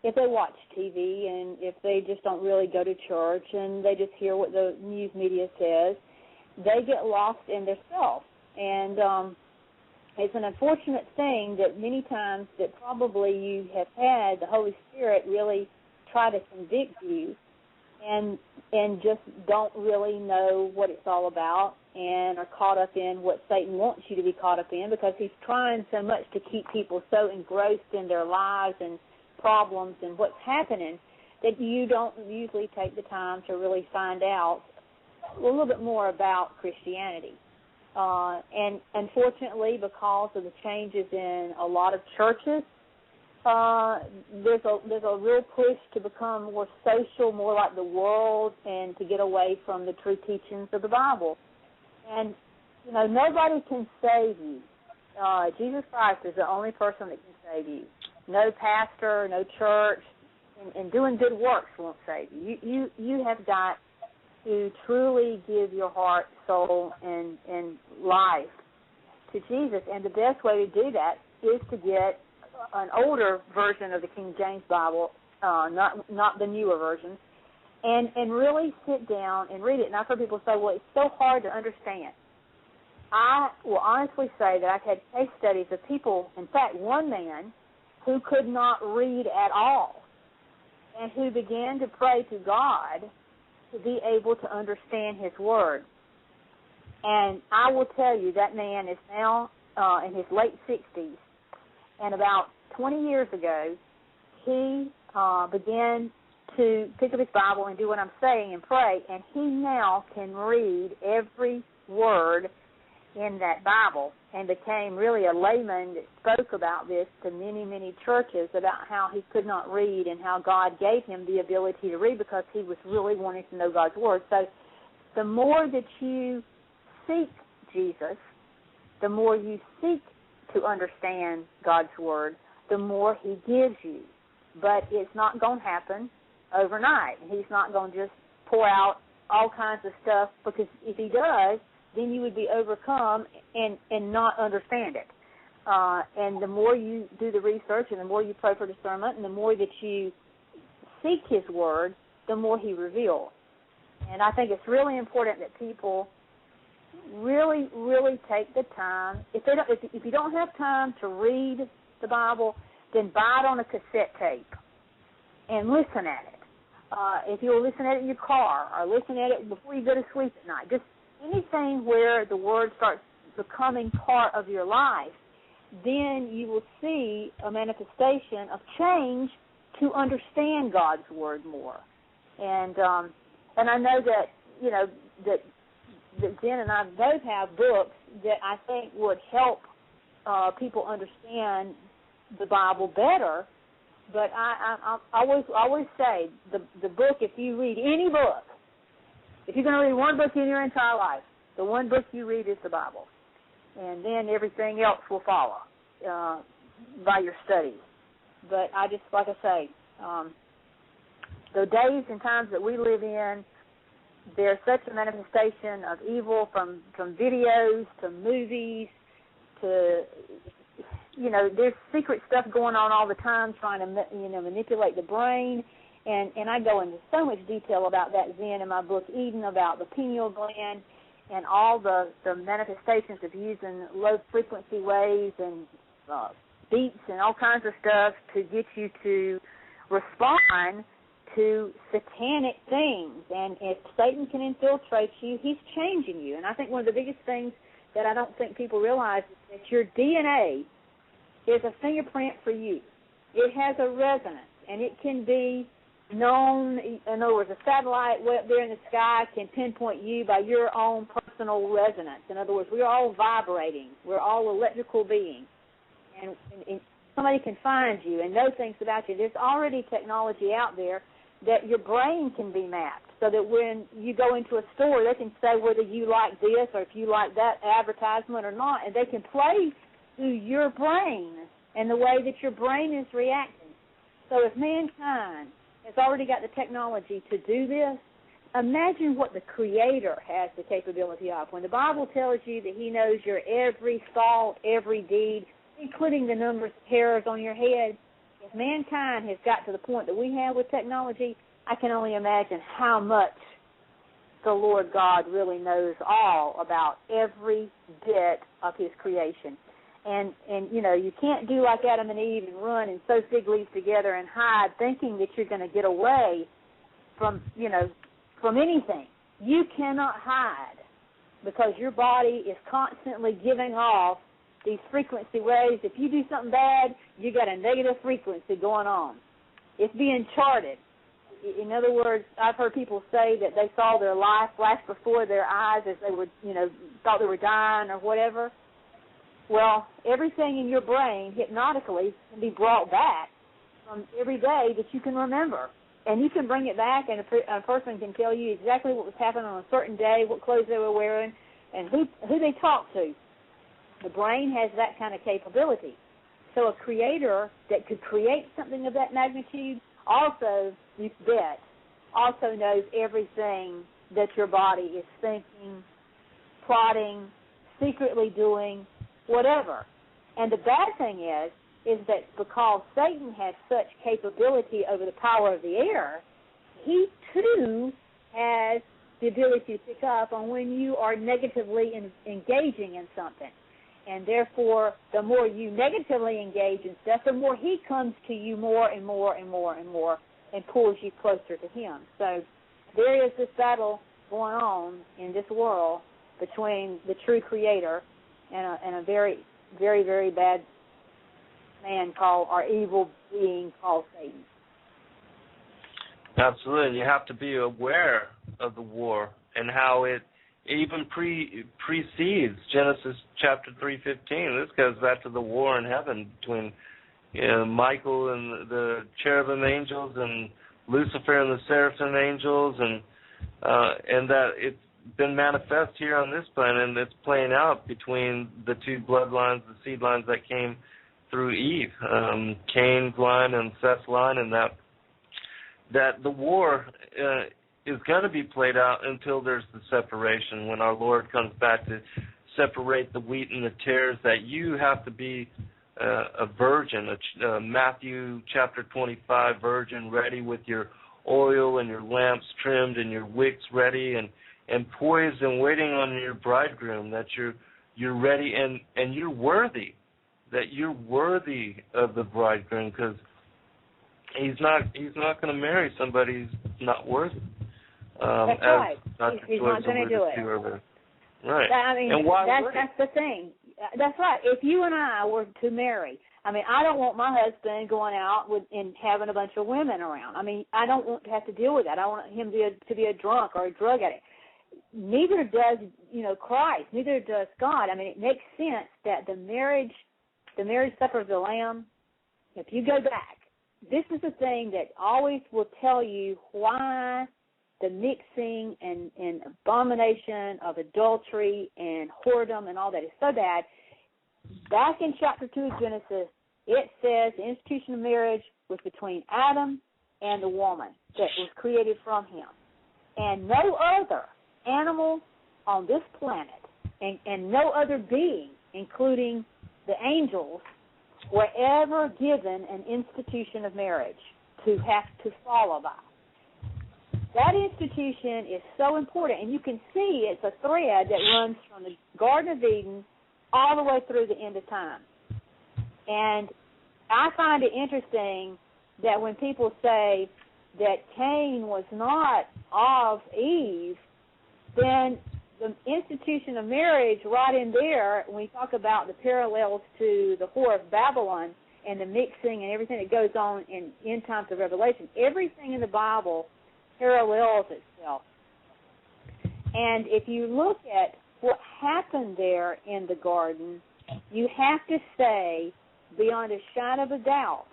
if they watch TV and if they just don't really go to church and they just hear what the news media says, they get lost in themselves. And it's an unfortunate thing that many times that probably you have had the Holy Spirit really try to convict you and just don't really know what it's all about and are caught up in what Satan wants you to be caught up in, because he's trying so much to keep people so engrossed in their lives and problems and what's happening that you don't usually take the time to really find out a little bit more about Christianity. And unfortunately, because of the changes in a lot of churches, there's a real push to become more social, more like the world, and to get away from the true teachings of the Bible. And, you know, nobody can save you. Jesus Christ is the only person that can save you. No pastor, no church, and doing good works won't save you. You have got to truly give your heart, soul, and life to Jesus. And the best way to do that is to get an older version of the King James Bible, not the newer version, and really sit down and read it. And I've heard people say, well, it's so hard to understand. I will honestly say that I've had case studies of people, in fact, one man who could not read at all and who began to pray to God to be able to understand his word. And I will tell you, that man is now in his late 60s, and about 20 years ago, he began to pick up his Bible and do what I'm saying and pray, and he now can read every word in that Bible and became really a layman that spoke about this to many, many churches about how he could not read and how God gave him the ability to read because he was really wanting to know God's word. So the more that you seek Jesus, the more you seek to understand God's word, the more he gives you. But it's not going to happen overnight. He's not going to just pour out all kinds of stuff, because if he does, then you would be overcome and not understand it. And the more you do the research and the more you pray for discernment and the more that you seek his word, the more he reveals. And I think it's really important that people really, really take the time. If you don't have time to read the Bible, then buy it on a cassette tape and listen at it. If you'll listen at it in your car or listen at it before you go to sleep at night, just anything where the word starts becoming part of your life, then you will see a manifestation of change to understand God's word more. And I know that, you know, that Jen and I both have books that I think would help people understand the Bible better. But I always say the book, if you read any book, if you're going to read one book in your entire life, the one book you read is the Bible. And then everything else will follow by your study. But I just, like I say, the days and times that we live in, there's such a manifestation of evil from videos to movies to, there's secret stuff going on all the time trying to, manipulate the brain. And I go into so much detail about that Zen in my book, Eden, about the pineal gland and all the manifestations of using low-frequency waves and beats and all kinds of stuff to get you to respond to satanic things. And if Satan can infiltrate you, he's changing you. And I think one of the biggest things that I don't think people realize is that your DNA is a fingerprint for you. It has a resonance, and it can be known. In other words, a satellite way up there in the sky can pinpoint you by your own personal resonance. In other words, we're all vibrating. We're all electrical beings. And somebody can find you and know things about you. There's already technology out there that your brain can be mapped so that when you go into a store, they can say whether you like this or if you like that advertisement or not, and they can play through your brain and the way that your brain is reacting. So if mankind has already got the technology to do this, imagine what the Creator has the capability of. When the Bible tells you that he knows your every thought, every deed, including the numbers of hairs on your head, if mankind has got to the point that we have with technology, I can only imagine how much the Lord God really knows all about every bit of his creation. And you can't do like Adam and Eve and run and sew fig leaves together and hide thinking that you're going to get away from anything. You cannot hide because your body is constantly giving off these frequency waves. If you do something bad, you got a negative frequency going on. It's being charted. In other words, I've heard people say that they saw their life flash before their eyes as they were, thought they were dying or whatever. Well, everything in your brain hypnotically can be brought back from every day that you can remember. And you can bring it back, and a person can tell you exactly what was happening on a certain day, what clothes they were wearing, and who they talked to. The brain has that kind of capability. So a creator that could create something of that magnitude also, you bet, also knows everything that your body is thinking, plotting, secretly doing, whatever. And the bad thing is that because Satan has such capability over the power of the air, he too has the ability to pick up on when you are negatively engaging in something. And therefore, the more you negatively engage in stuff, the more he comes to you more and more and more and more and pulls you closer to him. So there is this battle going on in this world between the true creator and a very, very, very bad man called, or evil being called Satan. Absolutely. You have to be aware of the war and how it even precedes Genesis chapter 3:15. This goes back to the war in heaven between Michael and the cherubim angels and Lucifer and the seraphim angels, and that it's been manifest here on this planet, and it's playing out between the two bloodlines, the seed lines that came through Eve, Cain's line and Seth's line, and that the war is going to be played out until there's the separation, when our Lord comes back to separate the wheat and the tares, that you have to be a virgin, Matthew chapter 25 virgin, ready with your oil and your lamps trimmed and your wicks ready and poised and waiting on your bridegroom, that you're ready and you're worthy, that you're worthy of the bridegroom, because he's not going to marry somebody who's not worthy. That's right. He's not going to do it. Right. I mean, and why that's the thing. That's right. If you and I were to marry, I mean, I don't want my husband going out and having a bunch of women around. I mean, I don't want to have to deal with that. I want him to be a drunk or a drug addict. Neither does, Christ. Neither does God. I mean, it makes sense that the marriage supper of the Lamb, if you go back, this is the thing that always will tell you why the mixing and abomination of adultery and whoredom and all that is so bad. Back in chapter 2 of Genesis, it says the institution of marriage was between Adam and the woman that was created from him. And no other animal on this planet and no other being, including the angels, were ever given an institution of marriage to have to follow by. That institution is so important, and you can see it's a thread that runs from the Garden of Eden all the way through the end of time. And I find it interesting that when people say that Cain was not of Eve, then the institution of marriage right in there, when we talk about the parallels to the Whore of Babylon and the mixing and everything that goes on in end times of Revelation, everything in the Bible parallels itself. And if you look at what happened there in the garden, you have to say, beyond a shadow of a doubt,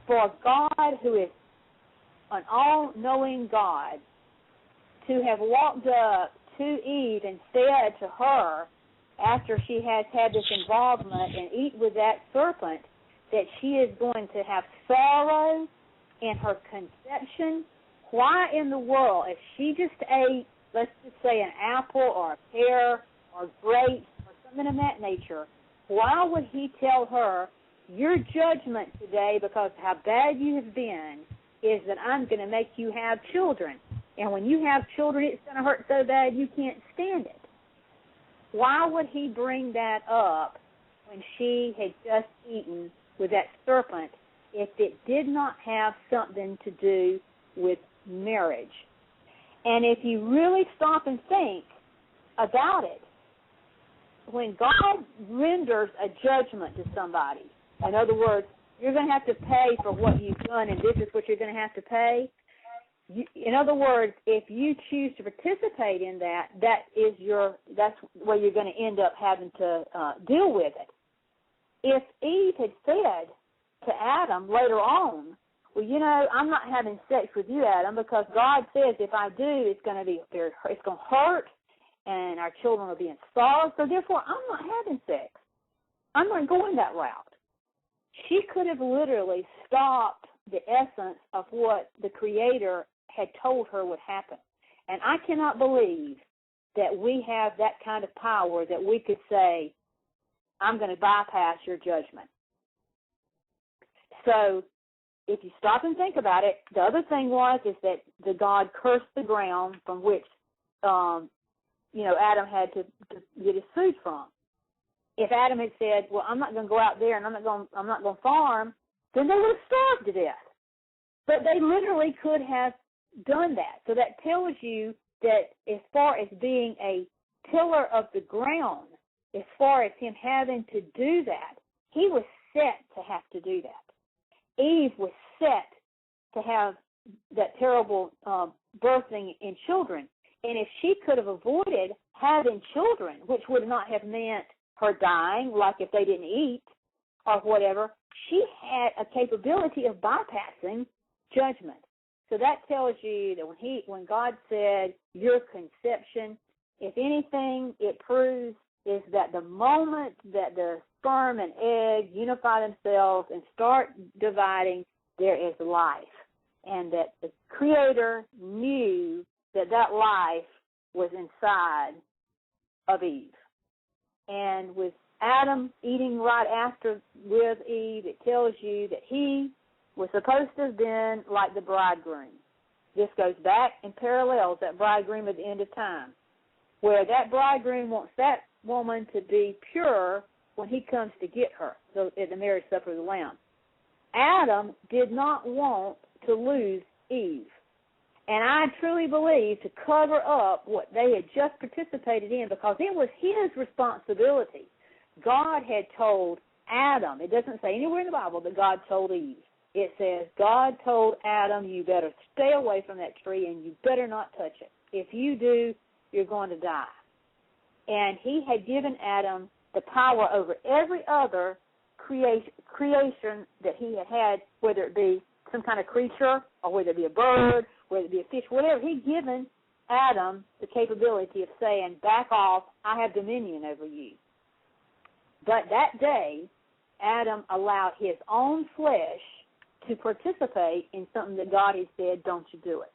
for God, who is an all-knowing God, to have walked up to Eve and said to her, after she has had this involvement and eat with that serpent, that she is going to have sorrow in her conception. Why in the world, if she just ate, let's just say an apple or a pear or grapes or something of that nature, why would he tell her, your judgment today, because of how bad you have been, is that I'm going to make you have children. And when you have children, it's going to hurt so bad you can't stand it. Why would he bring that up when she had just eaten with that serpent if it did not have something to do with marriage? And if you really stop and think about it, when God renders a judgment to somebody, in other words, you're going to have to pay for what you've done, and this is what you're going to have to pay. In other words, if you choose to participate in that, that's where you're going to end up having to deal with it. If Eve had said to Adam later on, well, you know, I'm not having sex with you, Adam, because God says if I do, it's going to hurt, and our children will be in sorrow. So therefore, I'm not having sex. I'm not going that route. She could have literally stopped the essence of what the Creator had told her would happen. And I cannot believe that we have that kind of power that we could say, I'm going to bypass your judgment. So if you stop and think about it, the other thing is that the God cursed the ground from which, Adam had to get his food from. If Adam had said, well, I'm not going to go out there and I'm not going to farm, then they would have starved to death. But they literally could have done that. So that tells you that as far as being a tiller of the ground, as far as him having to do that, he was set to have to do that. Eve was set to have that terrible birthing in children. And if she could have avoided having children, which would not have meant her dying, like if they didn't eat or whatever, she had a capability of bypassing judgment. So that tells you that when God said your conception, if anything, it proves is that the moment that the sperm and egg unify themselves and start dividing, there is life. And that the Creator knew that life was inside of Eve. And with Adam eating right after with Eve, it tells you that he was supposed to have been like the bridegroom. This goes back and parallels that bridegroom at the end of time, where that bridegroom wants that woman to be pure when he comes to get her, so at the marriage supper of the Lamb. Adam did not want to lose Eve. And I truly believe to cover up what they had just participated in, because it was his responsibility. God had told Adam, it doesn't say anywhere in the Bible that God told Eve. It says God told Adam, you better stay away from that tree and you better not touch it. If you do, you're going to die. And he had given Adam the power over every other creation that he had, whether it be some kind of creature or whether it be a bird, whether it be a fish, whatever. He'd given Adam the capability of saying, back off, I have dominion over you. But that day, Adam allowed his own flesh to participate in something that God has said, don't you do it.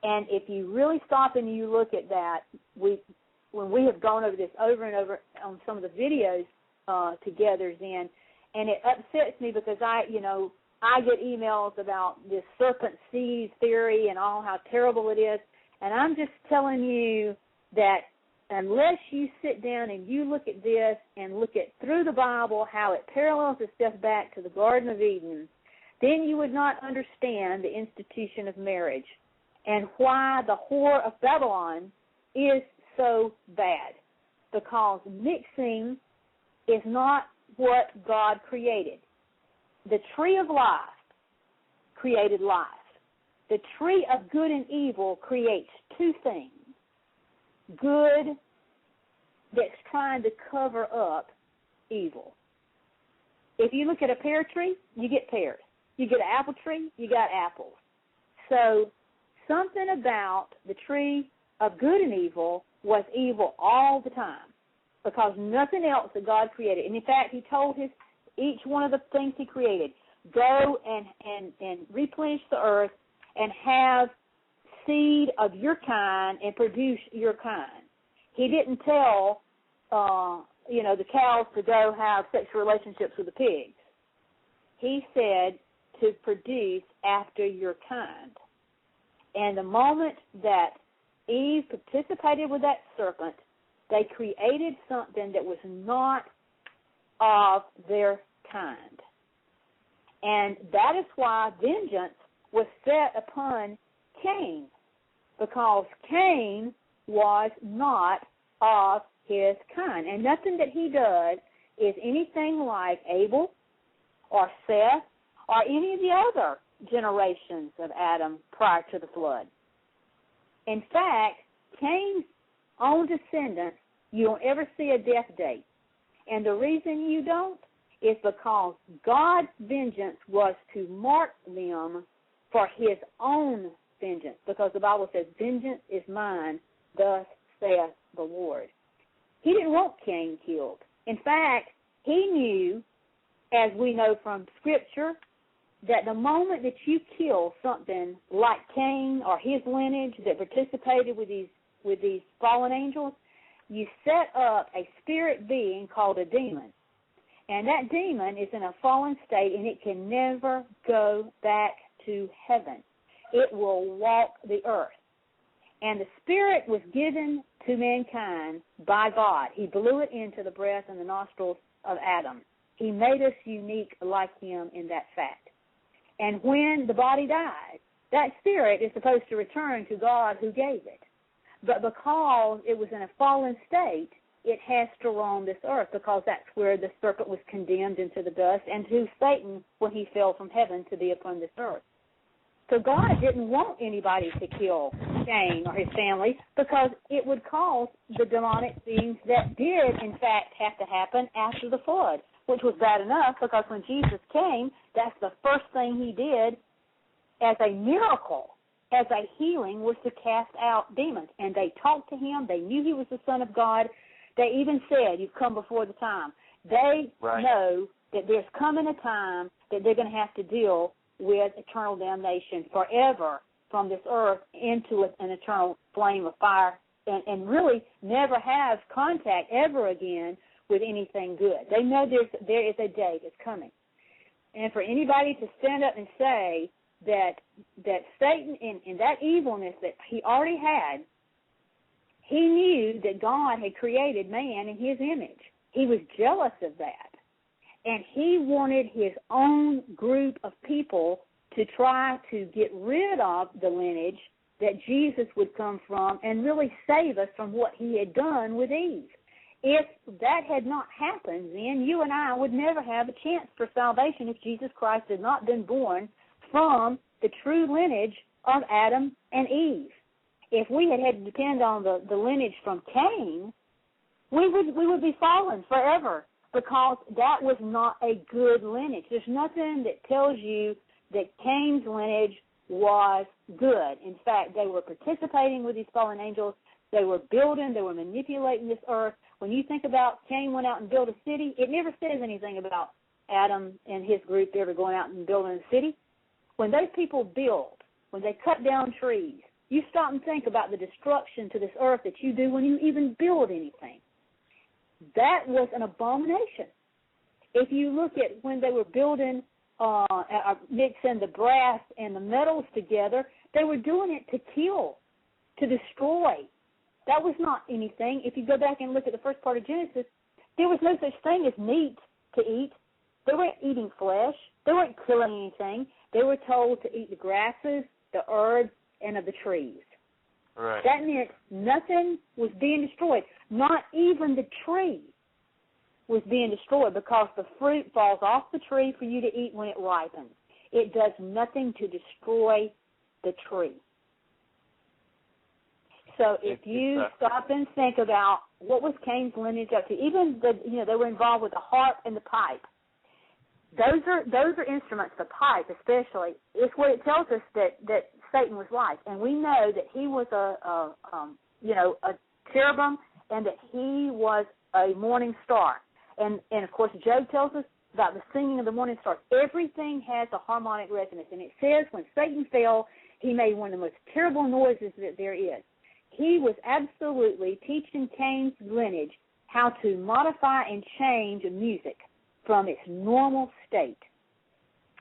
And if you really stop and you look at that, when we have gone over this over and over on some of the videos together, Zen, and it upsets me because I get emails about this serpent seed theory and all how terrible it is, and I'm just telling you that unless you sit down and you look at this and look at through the Bible how it parallels itself back to the Garden of Eden, then you would not understand the institution of marriage and why the whore of Babylon is so bad. Because mixing is not what God created. The tree of life created life. The tree of good and evil creates two things. Good that's trying to cover up evil. If you look at a pear tree, you get pears. You get an apple tree, you got apples. So something about the tree of good and evil was evil all the time because nothing else that God created. And in fact, he told each one of the things he created, go and replenish the earth and have seed of your kind and produce your kind. He didn't tell, the cows to go have sexual relationships with the pigs. He said to produce after your kind. And the moment that Eve participated with that serpent, they created something that was not of their kind. And that is why vengeance was set upon Cain, because Cain was not of his kind. And nothing that he does is anything like Abel or Seth or any of the other generations of Adam prior to the flood. In fact, Cain's own descendants, you don't ever see a death date. And the reason you don't is because God's vengeance was to mark them for his own vengeance, because the Bible says, vengeance is mine, thus saith the Lord. He didn't want Cain killed. In fact, he knew, as we know from Scripture, that the moment that you kill something like Cain or his lineage that participated with these fallen angels, you set up a spirit being called a demon. And that demon is in a fallen state, and it can never go back to heaven. It will walk the earth. And the spirit was given to mankind by God. He blew it into the breath and the nostrils of Adam. He made us unique like him in that fact. And when the body dies, that spirit is supposed to return to God who gave it. But because it was in a fallen state, it has to roam this earth, because that's where the serpent was condemned into the dust, and to Satan when he fell from heaven to be upon this earth. So God didn't want anybody to kill Cain or his family, because it would cause the demonic things that did, in fact, have to happen after the flood, which was bad enough, because when Jesus came, that's the first thing he did as a miracle, as a healing, was to cast out demons. And they talked to him. They knew he was the Son of God. They even said, you've come before the time. They know that there's coming a time that they're going to have to deal with eternal damnation forever from this earth into an eternal flame of fire, and really never have contact ever again with anything good. They know there is a day that's coming. And for anybody to stand up and say that Satan, in that evilness that he already had, he knew that God had created man in his image. He was jealous of that. And he wanted his own group of people to try to get rid of the lineage that Jesus would come from and really save us from what he had done with Eve. If that had not happened, then you and I would never have a chance for salvation if Jesus Christ had not been born from the true lineage of Adam and Eve. If we had to depend on the lineage from Cain, we would be fallen forever, because that was not a good lineage. There's nothing that tells you that Cain's lineage was good. In fact, they were participating with these fallen angels. They were building, they were manipulating this earth. When you think about Cain went out and built a city, it never says anything about Adam and his group ever going out and building a city. When those people build, when they cut down trees, you stop and think about the destruction to this earth that you do when you even build anything. That was an abomination. If you look at when they were building, mixing the brass and the metals together, they were doing it to kill, to destroy. That was not anything. If you go back and look at the first part of Genesis, there was no such thing as meat to eat. They weren't eating flesh. They weren't killing anything. They were told to eat the grasses, the herbs, and of the trees. Right. That meant nothing was being destroyed. Not even the tree was being destroyed, because the fruit falls off the tree for you to eat when it ripens. It does nothing to destroy the tree. So if you stop and think about what was Cain's lineage up to, even they were involved with the harp and the pipe. Those are instruments, the pipe especially. It's what it tells us that Satan was like, and we know that he was a cherubim, and that he was a morning star. And of course, Job tells us about the singing of the morning star. Everything has a harmonic resonance, and it says when Satan fell, he made one of the most terrible noises that there is. He was absolutely teaching Cain's lineage how to modify and change music from its normal state.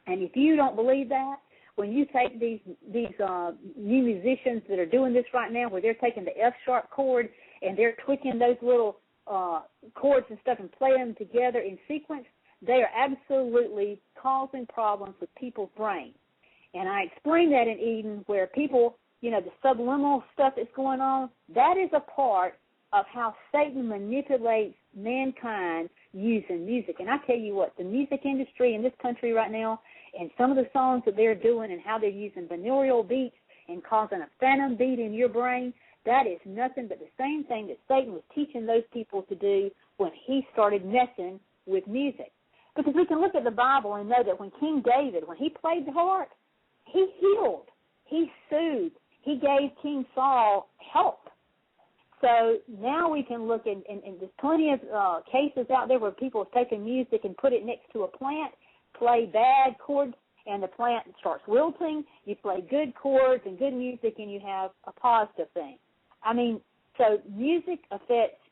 And if you don't believe that, when you take these new musicians that are doing this right now, where they're taking the F-sharp chord and they're tweaking those little chords and stuff and playing them together in sequence, they are absolutely causing problems with people's brains. And I explained that in Eden, where people, the subliminal stuff that's going on, that is a part of how Satan manipulates mankind using music. And I tell you what, the music industry in this country right now, and some of the songs that they're doing and how they're using binaural beats and causing a phantom beat in your brain, that is nothing but the same thing that Satan was teaching those people to do when he started messing with music. Because we can look at the Bible and know that when King David, when he played the harp, he healed, he soothed, he gave King Saul help. So now we can look, and there's plenty of cases out there where people have taken music and put it next to a plant, play bad chords, and the plant starts wilting. You play good chords and good music, and you have a positive thing. I mean, so music affects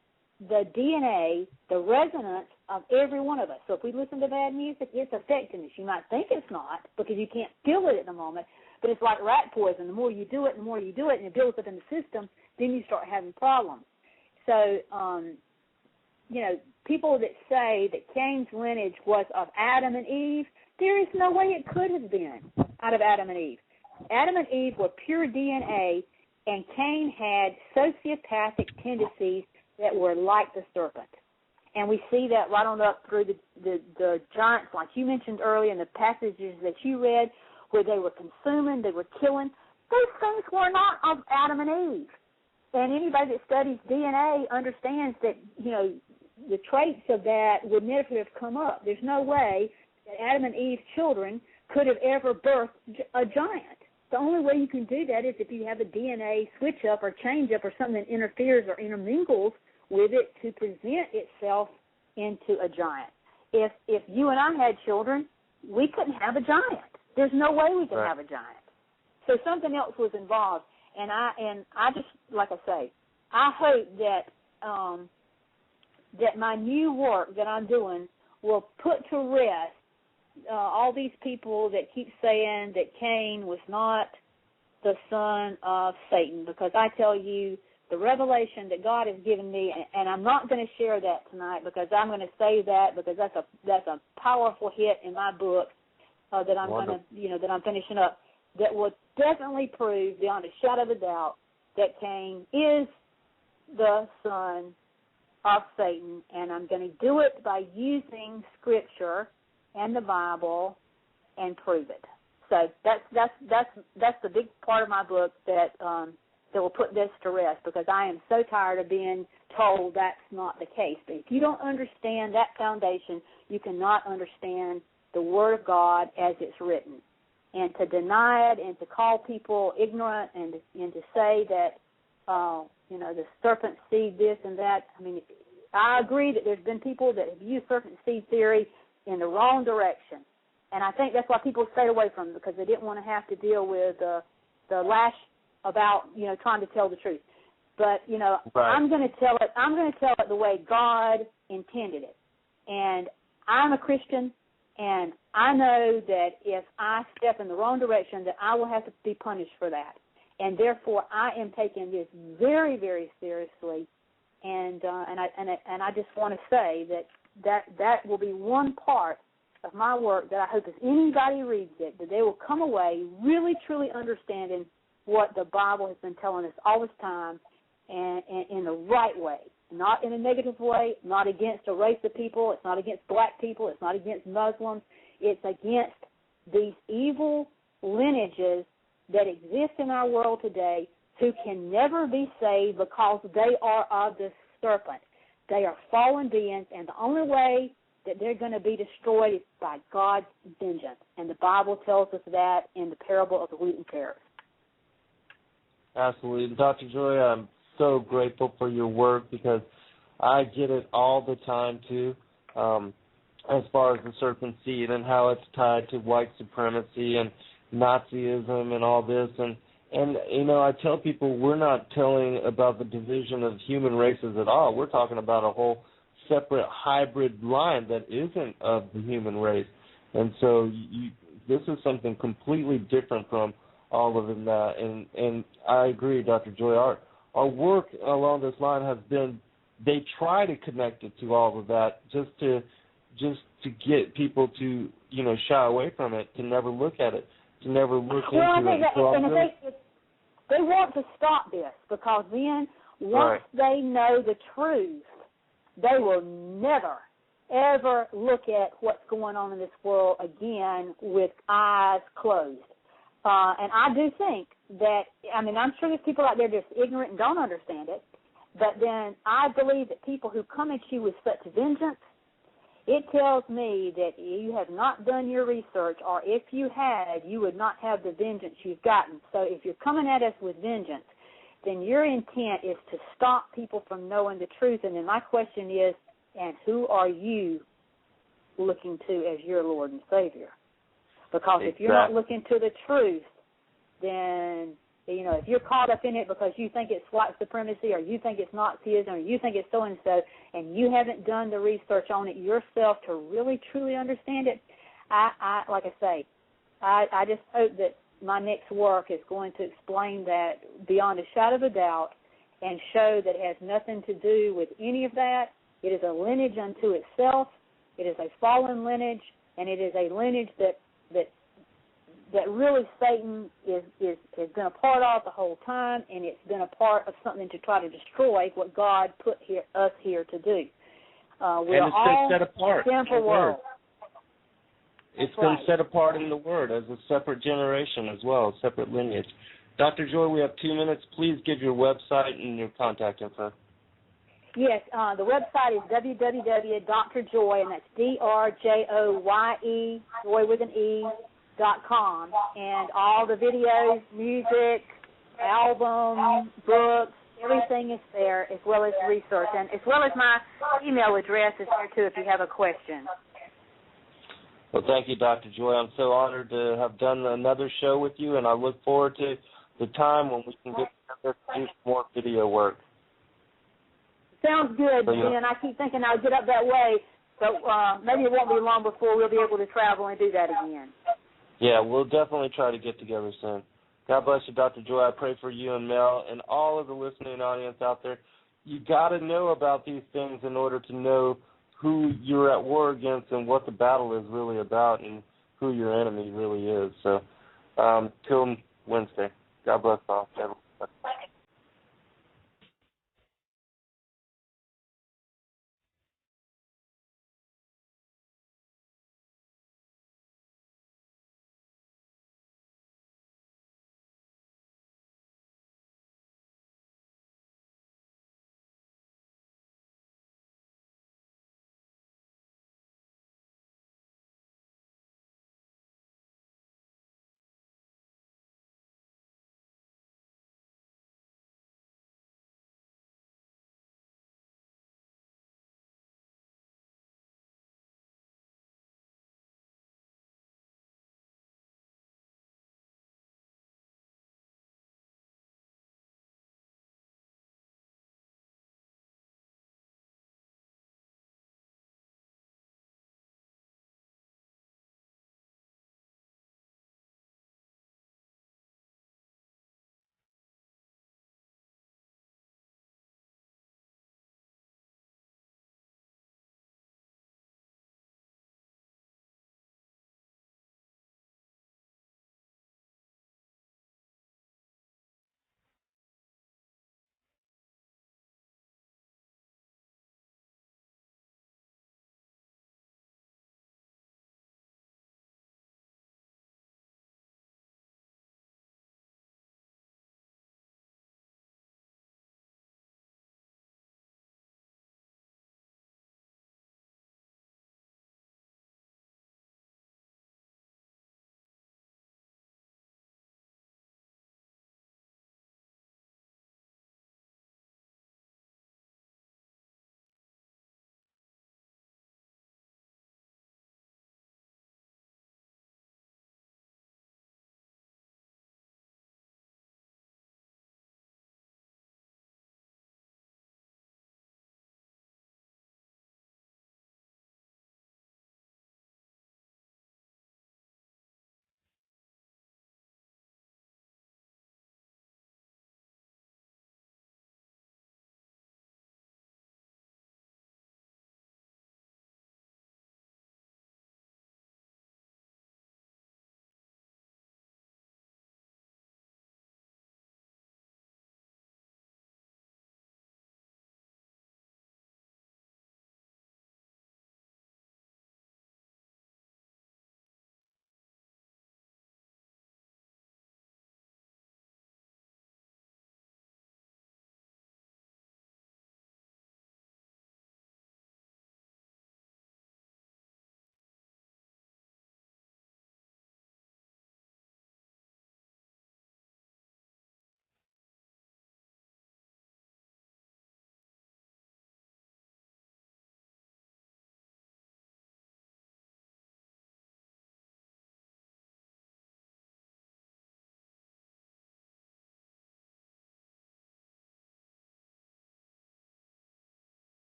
the DNA, the resonance of every one of us. So if we listen to bad music, it's affecting us. You might think it's not because you can't feel it at the moment, but it's like rat poison. The more you do it, and it builds up in the system, then you start having problems. So, people that say that Cain's lineage was of Adam and Eve, there is no way it could have been out of Adam and Eve. Adam and Eve were pure DNA, and Cain had sociopathic tendencies that were like the serpent. And we see that right on up through the giants, like you mentioned earlier in the passages that you read, where they were consuming, they were killing. Those things were not of Adam and Eve. And anybody that studies DNA understands that, the traits of that would never have come up. There's no way that Adam and Eve's children could have ever birthed a giant. The only way you can do that is if you have a DNA switch up or change up or something that interferes or intermingles with it to present itself into a giant. If you and I had children, we couldn't have a giant. There's no way we could have a giant. So something else was involved. And I just, like I say, I hope that that my new work that I'm doing will put to rest all these people that keep saying that Cain was not the son of Satan, because I tell you the revelation that God has given me, and I'm not going to share that tonight because I'm going to say that because that's a powerful hit in my book that I'm going to that I'm finishing up, that will definitely prove beyond a shadow of a doubt that Cain is the son of Satan, and I'm going to do it by using Scripture and the Bible and prove it. So that's the big part of my book that will put this to rest, because I am so tired of being told that's not the case. But if you don't understand that foundation, you cannot understand the Word of God as it's written. And to deny it and to call people ignorant and to say that, the serpent seed this and that. I mean, I agree that there's been people that have used serpent seed theory in the wrong direction. And I think that's why people stayed away from it, because they didn't want to have to deal with the lash about, trying to tell the truth. But, right. I'm going to tell it the way God intended it. And I'm a Christian, and I know that if I step in the wrong direction, that I will have to be punished for that. And therefore, I am taking this very, very seriously. And I just want to say that will be one part of my work that I hope if anybody reads it, that they will come away really, truly understanding what the Bible has been telling us all this time, and in the right way, not in a negative way, not against a race of people. It's not against black people. It's not against Muslims. It's against these evil lineages that exist in our world today who can never be saved because they are of the serpent. They are fallen beings, and the only way that they're going to be destroyed is by God's vengeance. And the Bible tells us that in the parable of the wheat and tares. Absolutely. Dr. Joye, I'm so grateful for your work, because I get it all the time, too, as far as the serpent seed and how it's tied to white supremacy and Nazism and all this. And I tell people we're not telling about the division of human races at all. We're talking about a whole separate hybrid line that isn't of the human race. And so this is something completely different from all of that. And I agree, Dr. Joye. Our work along this line has been, they try to connect it to all of that just to get people to, shy away from it, to never look at it, to never look into it. They want to stop this, because then once they know the truth, they will never, ever look at what's going on in this world again with eyes closed. And I do think that, I'm sure there's people out there just ignorant and don't understand it, but then I believe that people who come at you with such vengeance, it tells me that you have not done your research, or if you had, you would not have the vengeance you've gotten. So if you're coming at us with vengeance, then your intent is to stop people from knowing the truth. And then my question is, and who are you looking to as your Lord and Savior? Because if you're not looking to the truth, then, if you're caught up in it because you think it's white supremacy, or you think it's Nazism, or you think it's so-and-so, and you haven't done the research on it yourself to really, truly understand it, I just hope that my next work is going to explain that beyond a shadow of a doubt and show that it has nothing to do with any of that. It is a lineage unto itself. It is a fallen lineage, and it is a lineage that really Satan has been a part of the whole time, and it's been a part of something to try to destroy what God put us here to do. We're all set apart. Sinful world. It's been set apart in the Word as a separate generation as well, a separate lineage. Dr. Joye, we have 2 minutes. Please give your website and your contact info. Yes, the website is www.drjoye, and that's DRJOYE, Joy with an E.com, and all the videos, music, albums, books, everything is there, as well as research, and as well as my email address is there too if you have a question. Well, thank you, Dr. Joye. I'm so honored to have done another show with you, and I look forward to the time when we can get together to do some more video work. Sounds good, Ben. I keep thinking I'll get up that way, but maybe it won't be long before we'll be able to travel and do that again. Yeah, we'll definitely try to get together soon. God bless you, Dr. Joye. I pray for you and Mel and all of the listening audience out there. You got to know about these things in order to know who you're at war against and what the battle is really about and who your enemy really is. So, till Wednesday. God bless all.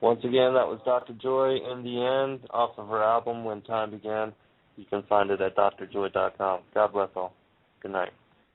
Once again, that was Dr. Joye in the End off of her album When Time Began. You can find it at drjoye.com. God bless all. Good night.